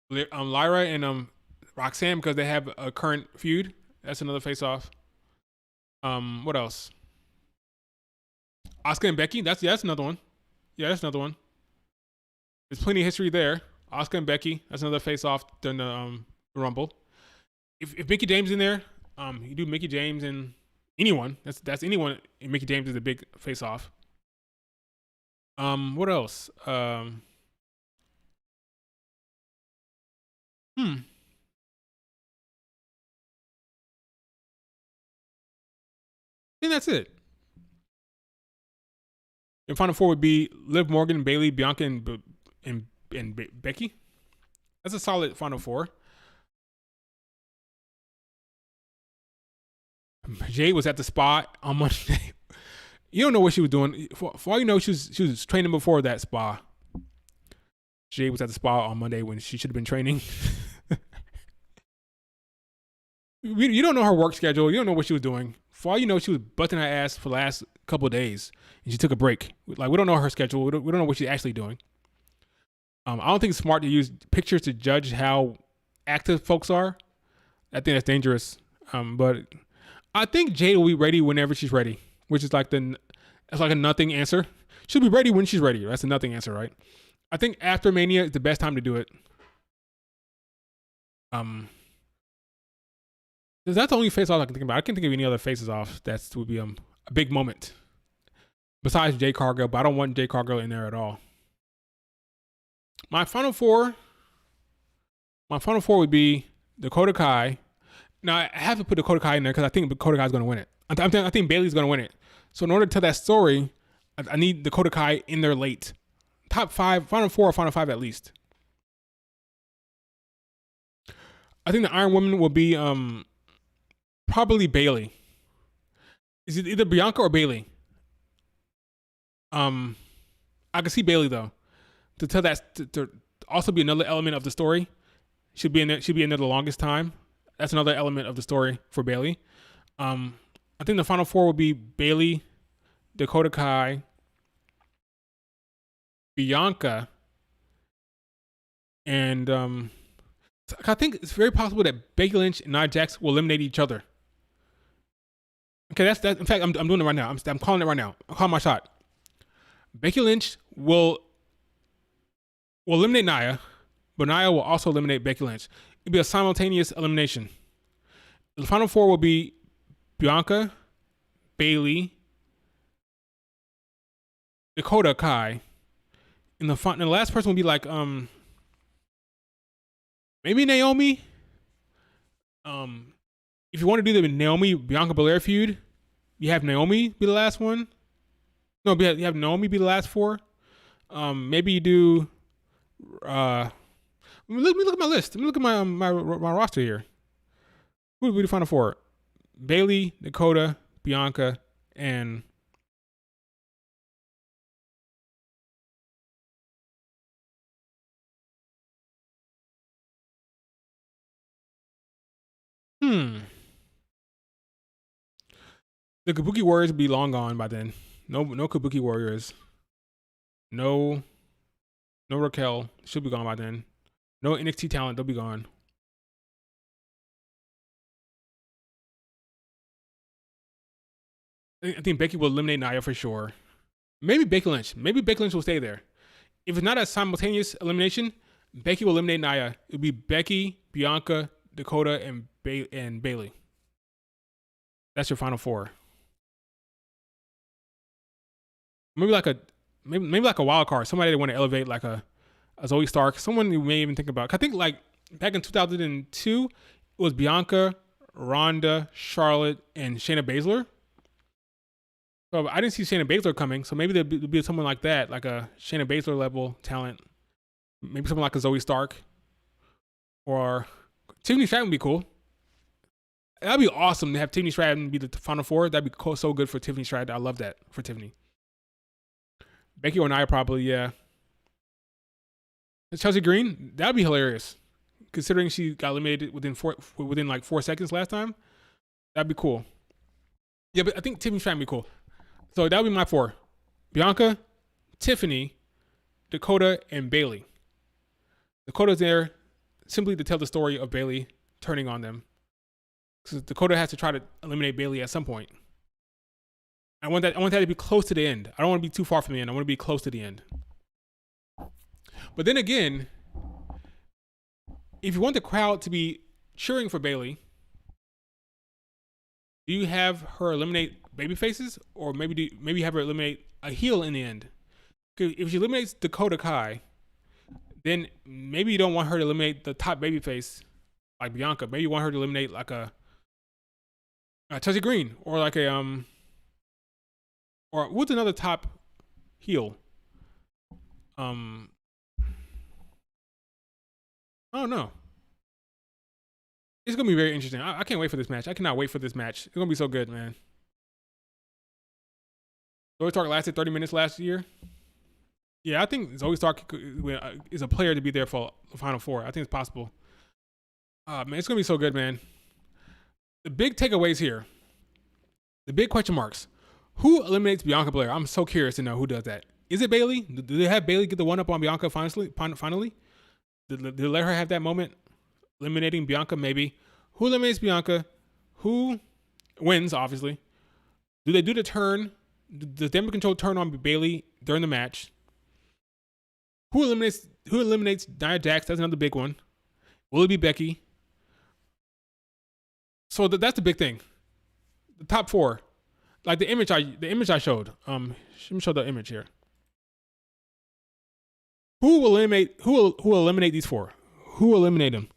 Lyra and Roxanne because they have a current feud. That's another face-off. What else? Asuka and Becky. That's another one. Yeah, that's another one. There's plenty of history there. Asuka and Becky. That's another face-off during the Rumble. If Mickie James in there, You do Mickey James and anyone. That's anyone. And Mickey James is a big face off. What else? I think that's it. And final four would be Liv Morgan, Bayley, Bianca, and Becky. That's a solid final four. Jade was at the spot on Monday. You don't know what she was doing. For all you know, she was training before that spa. Jade was at the spa on Monday when she should have been training. You don't know her work schedule. You don't know what she was doing. For all you know, she was busting her ass for the last couple of days, and she took a break. Like, we don't know her schedule. We don't know what she's actually doing. I don't think it's smart to use pictures to judge how active folks are. I think that's dangerous. But I think Jade will be ready whenever she's ready, which is like it's like a nothing answer. She'll be ready when she's ready. That's a nothing answer, right? I think after Mania is the best time to do it. That's the only face off I can think about. I can't think of any other faces off that would be a big moment besides Jade Cargill, but I don't want Jade Cargill in there at all. My final four would be Dakota Kai. Now I have to put Dakota Kai in there because I think Dakota Kai is going to win it. I think Bayley's going to win it. So in order to tell that story, I need Dakota Kai in there late. Top five, final four or final five at least. I think the Iron Woman will be probably Bayley. Is it either Bianca or Bayley? I can see Bayley though. To tell that to also be another element of the story. Should be in there the longest time. That's another element of the story for Bayley. I think the final four will be Bayley, Dakota Kai, Bianca, and I think it's very possible that Becky Lynch and Nia Jax will eliminate each other. Okay, that's that. In fact, I'm doing it right now. I'm calling it right now. I'm calling my shot. Becky Lynch will eliminate Nia, but Nia will also eliminate Becky Lynch. It'll be a simultaneous elimination. The final four will be Bianca, Bayley, Dakota Kai, and the last person will be like maybe Naomi. If you want to do the Naomi Bianca Belair feud, you have Naomi be the last one. No, you have Naomi be the last four. Maybe you do. Let me look at my list. Let me look at my roster here. Who would be the final four? Bayley, Dakota, Bianca, and the Kabuki Warriors will be long gone by then. No Kabuki Warriors. No Raquel should be gone by then. No NXT talent, they'll be gone. I think Becky will eliminate Nia for sure. Maybe Becky Lynch. Maybe Becky Lynch will stay there. If it's not a simultaneous elimination, Becky will eliminate Nia. It'll be Becky, Bianca, Dakota, and Bayley. That's your final four. Maybe like a wild card. Somebody that want to elevate like a Zoe Stark. Someone you may even think about. I think like back in 2002, it was Bianca, Ronda, Charlotte, and Shayna Baszler. So I didn't see Shayna Baszler coming. So maybe there'll be someone like that, like a Shayna Baszler level talent. Maybe someone like a Zoe Stark. Or Tiffany Stratton would be cool. That'd be awesome to have Tiffany Stratton be the final four. That'd be so good for Tiffany Stratton. I love that for Tiffany. Becky or Nia probably, yeah. Chelsea Green, that'd be hilarious. Considering she got eliminated within like 4 seconds last time. That'd be cool. Yeah, but I think Tiffany Stratton would be cool. So that would be my four. Bianca, Tiffany, Dakota, and Bayley. Dakota's there simply to tell the story of Bayley turning on them. Because Dakota has to try to eliminate Bayley at some point. I want that to be close to the end. I don't want to be too far from the end. I want to be close to the end. But then again, if you want the crowd to be cheering for Bayley, Do you have her eliminate baby faces, or maybe have her eliminate a heel in the end? If she eliminates Dakota Kai, then maybe you don't want her to eliminate the top baby face like Bianca. Maybe you want her to eliminate like a Chelsea Green, or like a or what's another top heel? I don't know. It's gonna be very interesting. I can't wait for this match. I cannot wait for this match. It's gonna be so good, man. Zoe Stark lasted 30 minutes last year. Yeah, I think Zoe Stark is a player to be there for the Final Four. I think it's possible. Man, it's gonna be so good, man. The big takeaways here, the big question marks. Who eliminates Bianca Belair? I'm so curious to know who does that. Is it Bayley? Do they have Bayley get the one up on Bianca finally? Did they let her have that moment? Eliminating Bianca, maybe. Who eliminates Bianca? Who wins, obviously? Do they do the turn? Does Damage Control turn on Bayley during the match? Who eliminates Nia Jax? That's another big one. Will it be Becky? So that's the big thing. The top four. Like the image I showed. Let me show the image here. Who will eliminate these four? Who will eliminate them?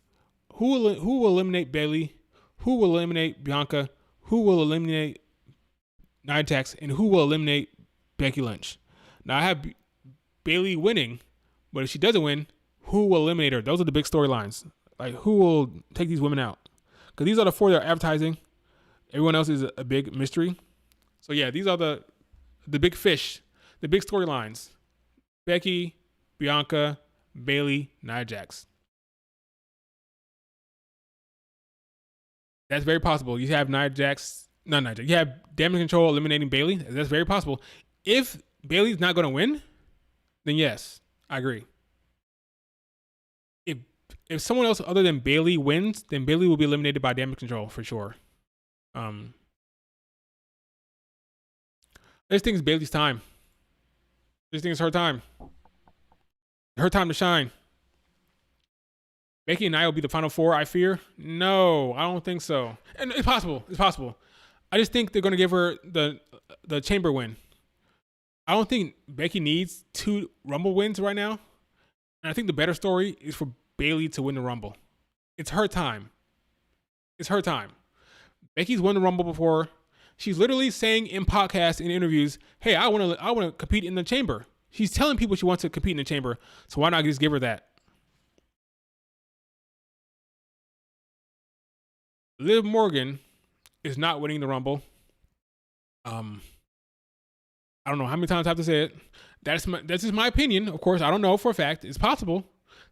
Who will eliminate Bayley? Who will eliminate Bianca? Who will eliminate Nia Jax? And who will eliminate Becky Lynch? Now I have Bayley winning, but if she doesn't win, who will eliminate her? Those are the big storylines. Like, who will take these women out? Because these are the four they're advertising. Everyone else is a big mystery. So yeah, these are the big fish, the big storylines. Becky, Bianca, Bayley, Nia Jax. That's very possible. You have Nia Jax. You have Damage Control eliminating Bayley. That's very possible. If Bayley's not going to win, then yes, I agree. If someone else other than Bayley wins, then Bayley will be eliminated by Damage Control for sure. This thing is Bayley's time. This thing is her time. Her time to shine. Becky and Nia will be the Final Four, I fear. No, I don't think so. And it's possible. It's possible. I just think they're going to give her the chamber win. I don't think Becky needs 2 Rumble wins right now. And I think the better story is for Bayley to win the Rumble. It's her time. It's her time. Becky's won the Rumble before. She's literally saying in podcasts and interviews, "Hey, I want to compete in the chamber." She's telling people she wants to compete in the chamber. So why not just give her that? Liv Morgan is not winning the Rumble. I don't know how many times I have to say it. That's just my opinion. Of course, I don't know for a fact. It's possible.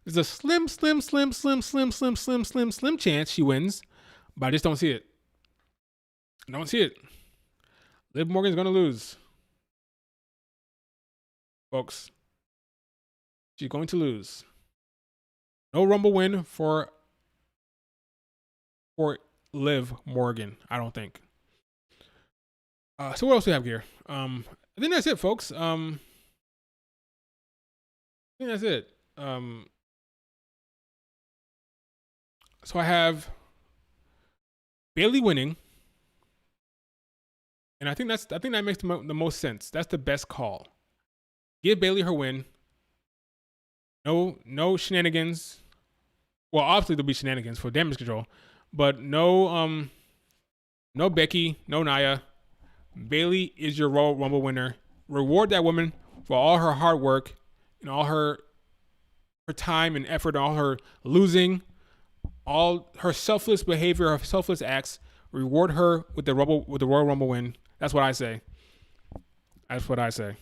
There's a slim chance she wins, but I just don't see it. I don't see it. Liv Morgan's going to lose. Folks, she's going to lose. No Rumble win for Liv Morgan, I don't think. So what else do we have here? I think that's it, folks. I think that's it. So I have Bayley winning, and I think that makes the most sense. That's the best call. Give Bayley her win. No shenanigans. Well, obviously there'll be shenanigans for Damage Control, but no Becky, no Nia. Bayley is your Royal Rumble winner. Reward that woman for all her hard work and all her time and effort, all her losing, all her selfless behavior, her selfless acts. Reward her with the Royal Rumble win. That's what I say. That's what I say.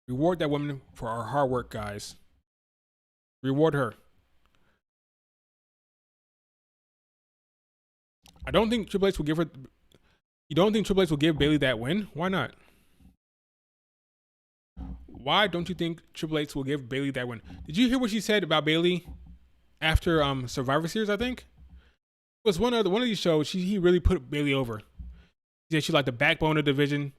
Reward that woman for her hard work, guys. Reward her. I don't think Triple H will give her. You don't think Triple H will give Bayley that win? Why not? Why don't you think Triple H will give Bayley that win? Did you hear what she said about Bayley after Survivor Series? I think it was one of these shows. He really put Bayley over. He said she's like the backbone of the division.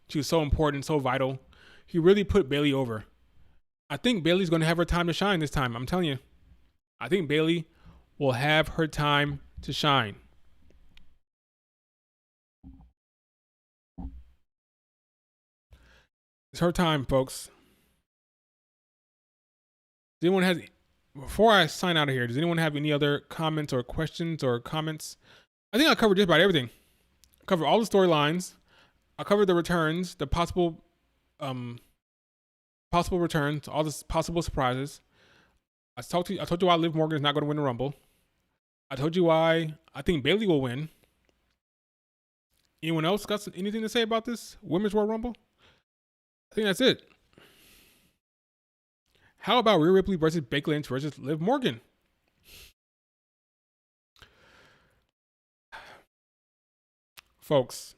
She was so important, so vital. He really put Bayley over. I think Bayley's going to have her time to shine this time. I'm telling you. I think Bayley will have her time to shine. It's her time, folks. Does anyone have, before I sign out of here, does anyone have any other comments or questions or comments? I think I covered just about everything. I covered all the storylines. I covered the returns, the possible returns, all the possible surprises. I told you why Liv Morgan is not going to win the Rumble. I told you why I think Bayley will win. Anyone else got anything to say about this Women's Royal Rumble? I think that's it. How about Rhea Ripley versus Becky Lynch versus Liv Morgan? Folks,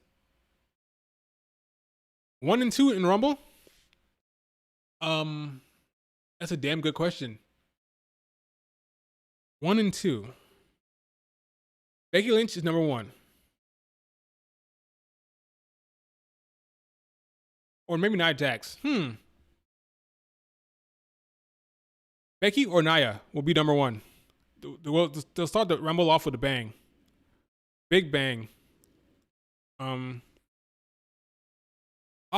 1 and 2 in Rumble? That's a damn good question. 1 and 2. Becky Lynch is number 1. Or maybe Nia Jax. Becky or Nia will be number 1. They'll start the Rumble off with a bang. Big bang. I'll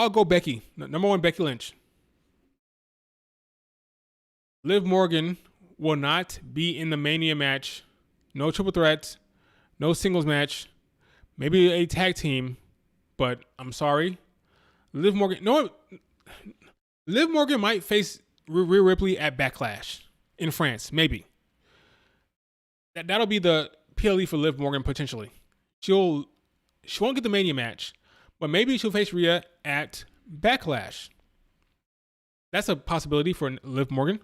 go Becky. Number 1, Becky Lynch. Liv Morgan will not be in the Mania match. No triple threat. No singles match. Maybe a tag team. But I'm sorry. Liv Morgan. No. Liv Morgan might face Rhea Ripley at Backlash in France. Maybe. That'll be the PLE for Liv Morgan potentially. She won't get the Mania match. But maybe she'll face Rhea at Backlash. That's a possibility for Liv Morgan.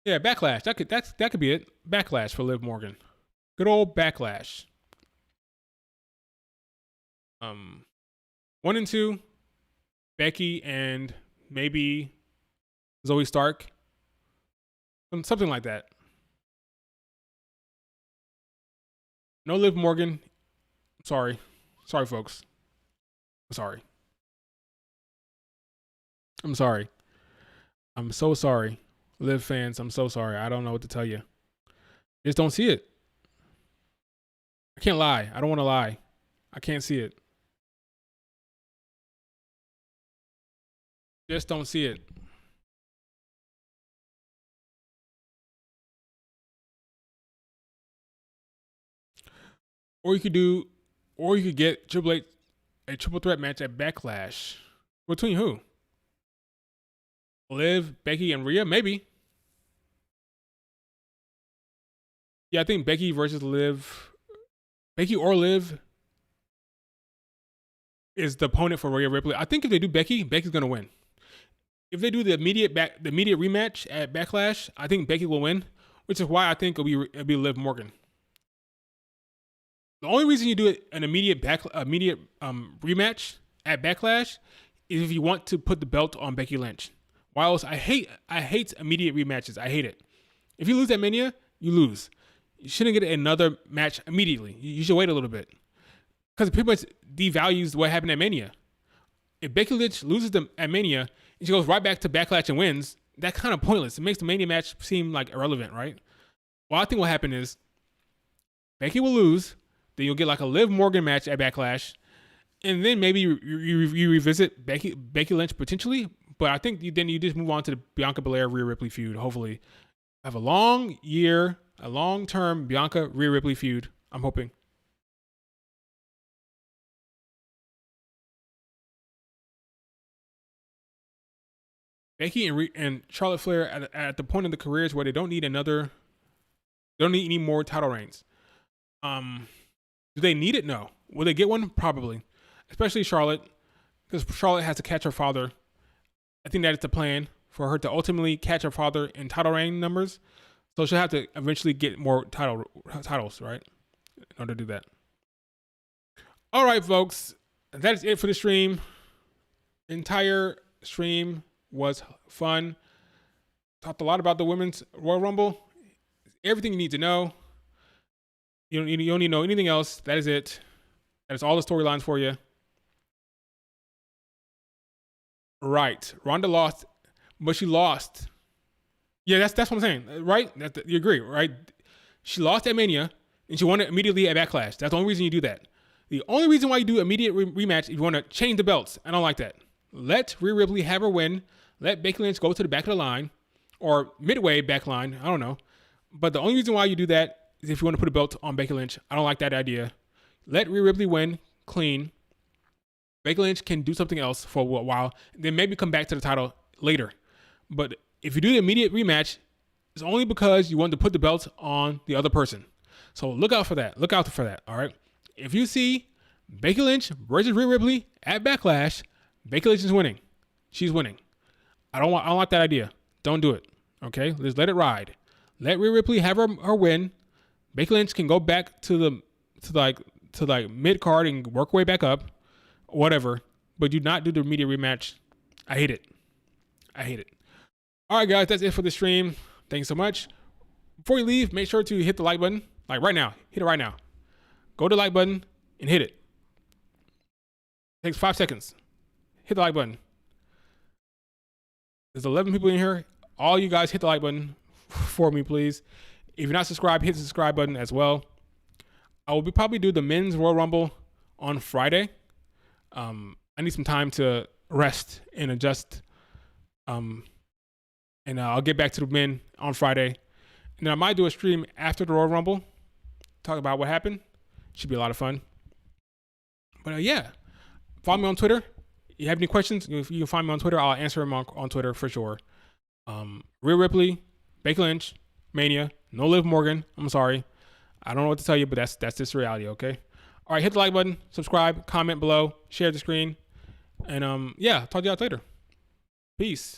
Yeah, Backlash. That could be it. Backlash for Liv Morgan. Good old Backlash. 1 and 2, Becky and maybe Zoe Stark. Something like that. No Liv Morgan. Sorry, folks. I'm sorry. I'm so sorry. Liv fans, I'm so sorry. I don't know what to tell you. Just don't see it. I can't lie. I don't want to lie. I can't see it. Just don't see it. Or you could get Triple H a triple threat match at Backlash. Between who? Liv, Becky, and Rhea? Maybe. Yeah, I think Becky versus Liv. Becky or Liv is the opponent for Rhea Ripley. I think if they do Becky, Becky's gonna win. If they do the immediate rematch at Backlash, I think Becky will win, which is why I think it'll be Liv Morgan. The only reason you do an immediate rematch at Backlash is if you want to put the belt on Becky Lynch. While else, I hate immediate rematches. I hate it. If you lose at Mania, you lose. You shouldn't get another match immediately. You should wait a little bit. Because it pretty much devalues what happened at Mania. If Becky Lynch loses at Mania and she goes right back to Backlash and wins, that's kind of pointless. It makes the Mania match seem like irrelevant, right? Well, I think what happened is Becky will lose, then you'll get like a Liv Morgan match at Backlash, and then maybe you revisit Becky Lynch potentially. But I think then you just move on to the Bianca Belair Rhea Ripley feud. Hopefully, have a long-term Bianca Rhea Ripley feud. I'm hoping. Becky and Charlotte Flair at the point of the careers where they don't need any more title reigns. Do they need it? No. Will they get one? Probably. Especially Charlotte, because Charlotte has to catch her father. I think that is the plan for her to ultimately catch her father in title reign numbers. So she'll have to eventually get more titles, right? In order to do that. All right, folks. That is it for the stream. The entire stream was fun. Talked a lot about the Women's Royal Rumble. Everything you need to know. You don't need to know anything else. That is it. That is all the storylines for you. Right. Ronda lost, but she lost. Yeah, that's what I'm saying. Right? You agree, right? She lost at Mania, and she won it immediately at Backlash. That's the only reason you do that. The only reason why you do immediate rematch if you want to change the belts. I don't like that. Let Rhea Ripley have her win. Let Becky Lynch go to the back of the line or midway back line. I don't know. But the only reason why you do that is if you want to put a belt on Becky Lynch. I don't like that idea. Let Rhea Ripley win clean. Becky Lynch can do something else for a while, then maybe come back to the title later. But if you do the immediate rematch, it's only because you want to put the belt on the other person. So look out for that. Look out for that. All right. If you see Becky Lynch versus Rhea Ripley at Backlash, Becky Lynch is winning. She's winning. I don't like that idea. Don't do it. Okay. Just let it ride. Let Rhea Ripley have her win. Becky Lynch can go back to mid card and work her way back up. Whatever, but do not do the immediate rematch. I hate it. All right, guys, that's it for the stream. Thanks so much. Before you leave, make sure to hit the like button. Like right now. Hit it right now. Go to the like button and hit it. Takes 5 seconds. Hit the like button. There's 11 people in here. All you guys hit the like button for me, please. If you're not subscribed, hit the subscribe button as well. I will probably do the men's Royal Rumble on Friday. I need some time to rest and adjust. And I'll get back to the men on Friday. And then I might do a stream after the Royal Rumble. Talk about what happened. Should be a lot of fun. But yeah, follow me on Twitter. You have any questions, you can find me on Twitter. I'll answer them on Twitter for sure. Rhea Ripley, Becky Lynch, Mania, no Liv Morgan. I'm sorry. I don't know what to tell you, but that's just reality, okay? All right, hit the like button, subscribe, comment below, share the screen. And yeah, talk to you guys later. Peace.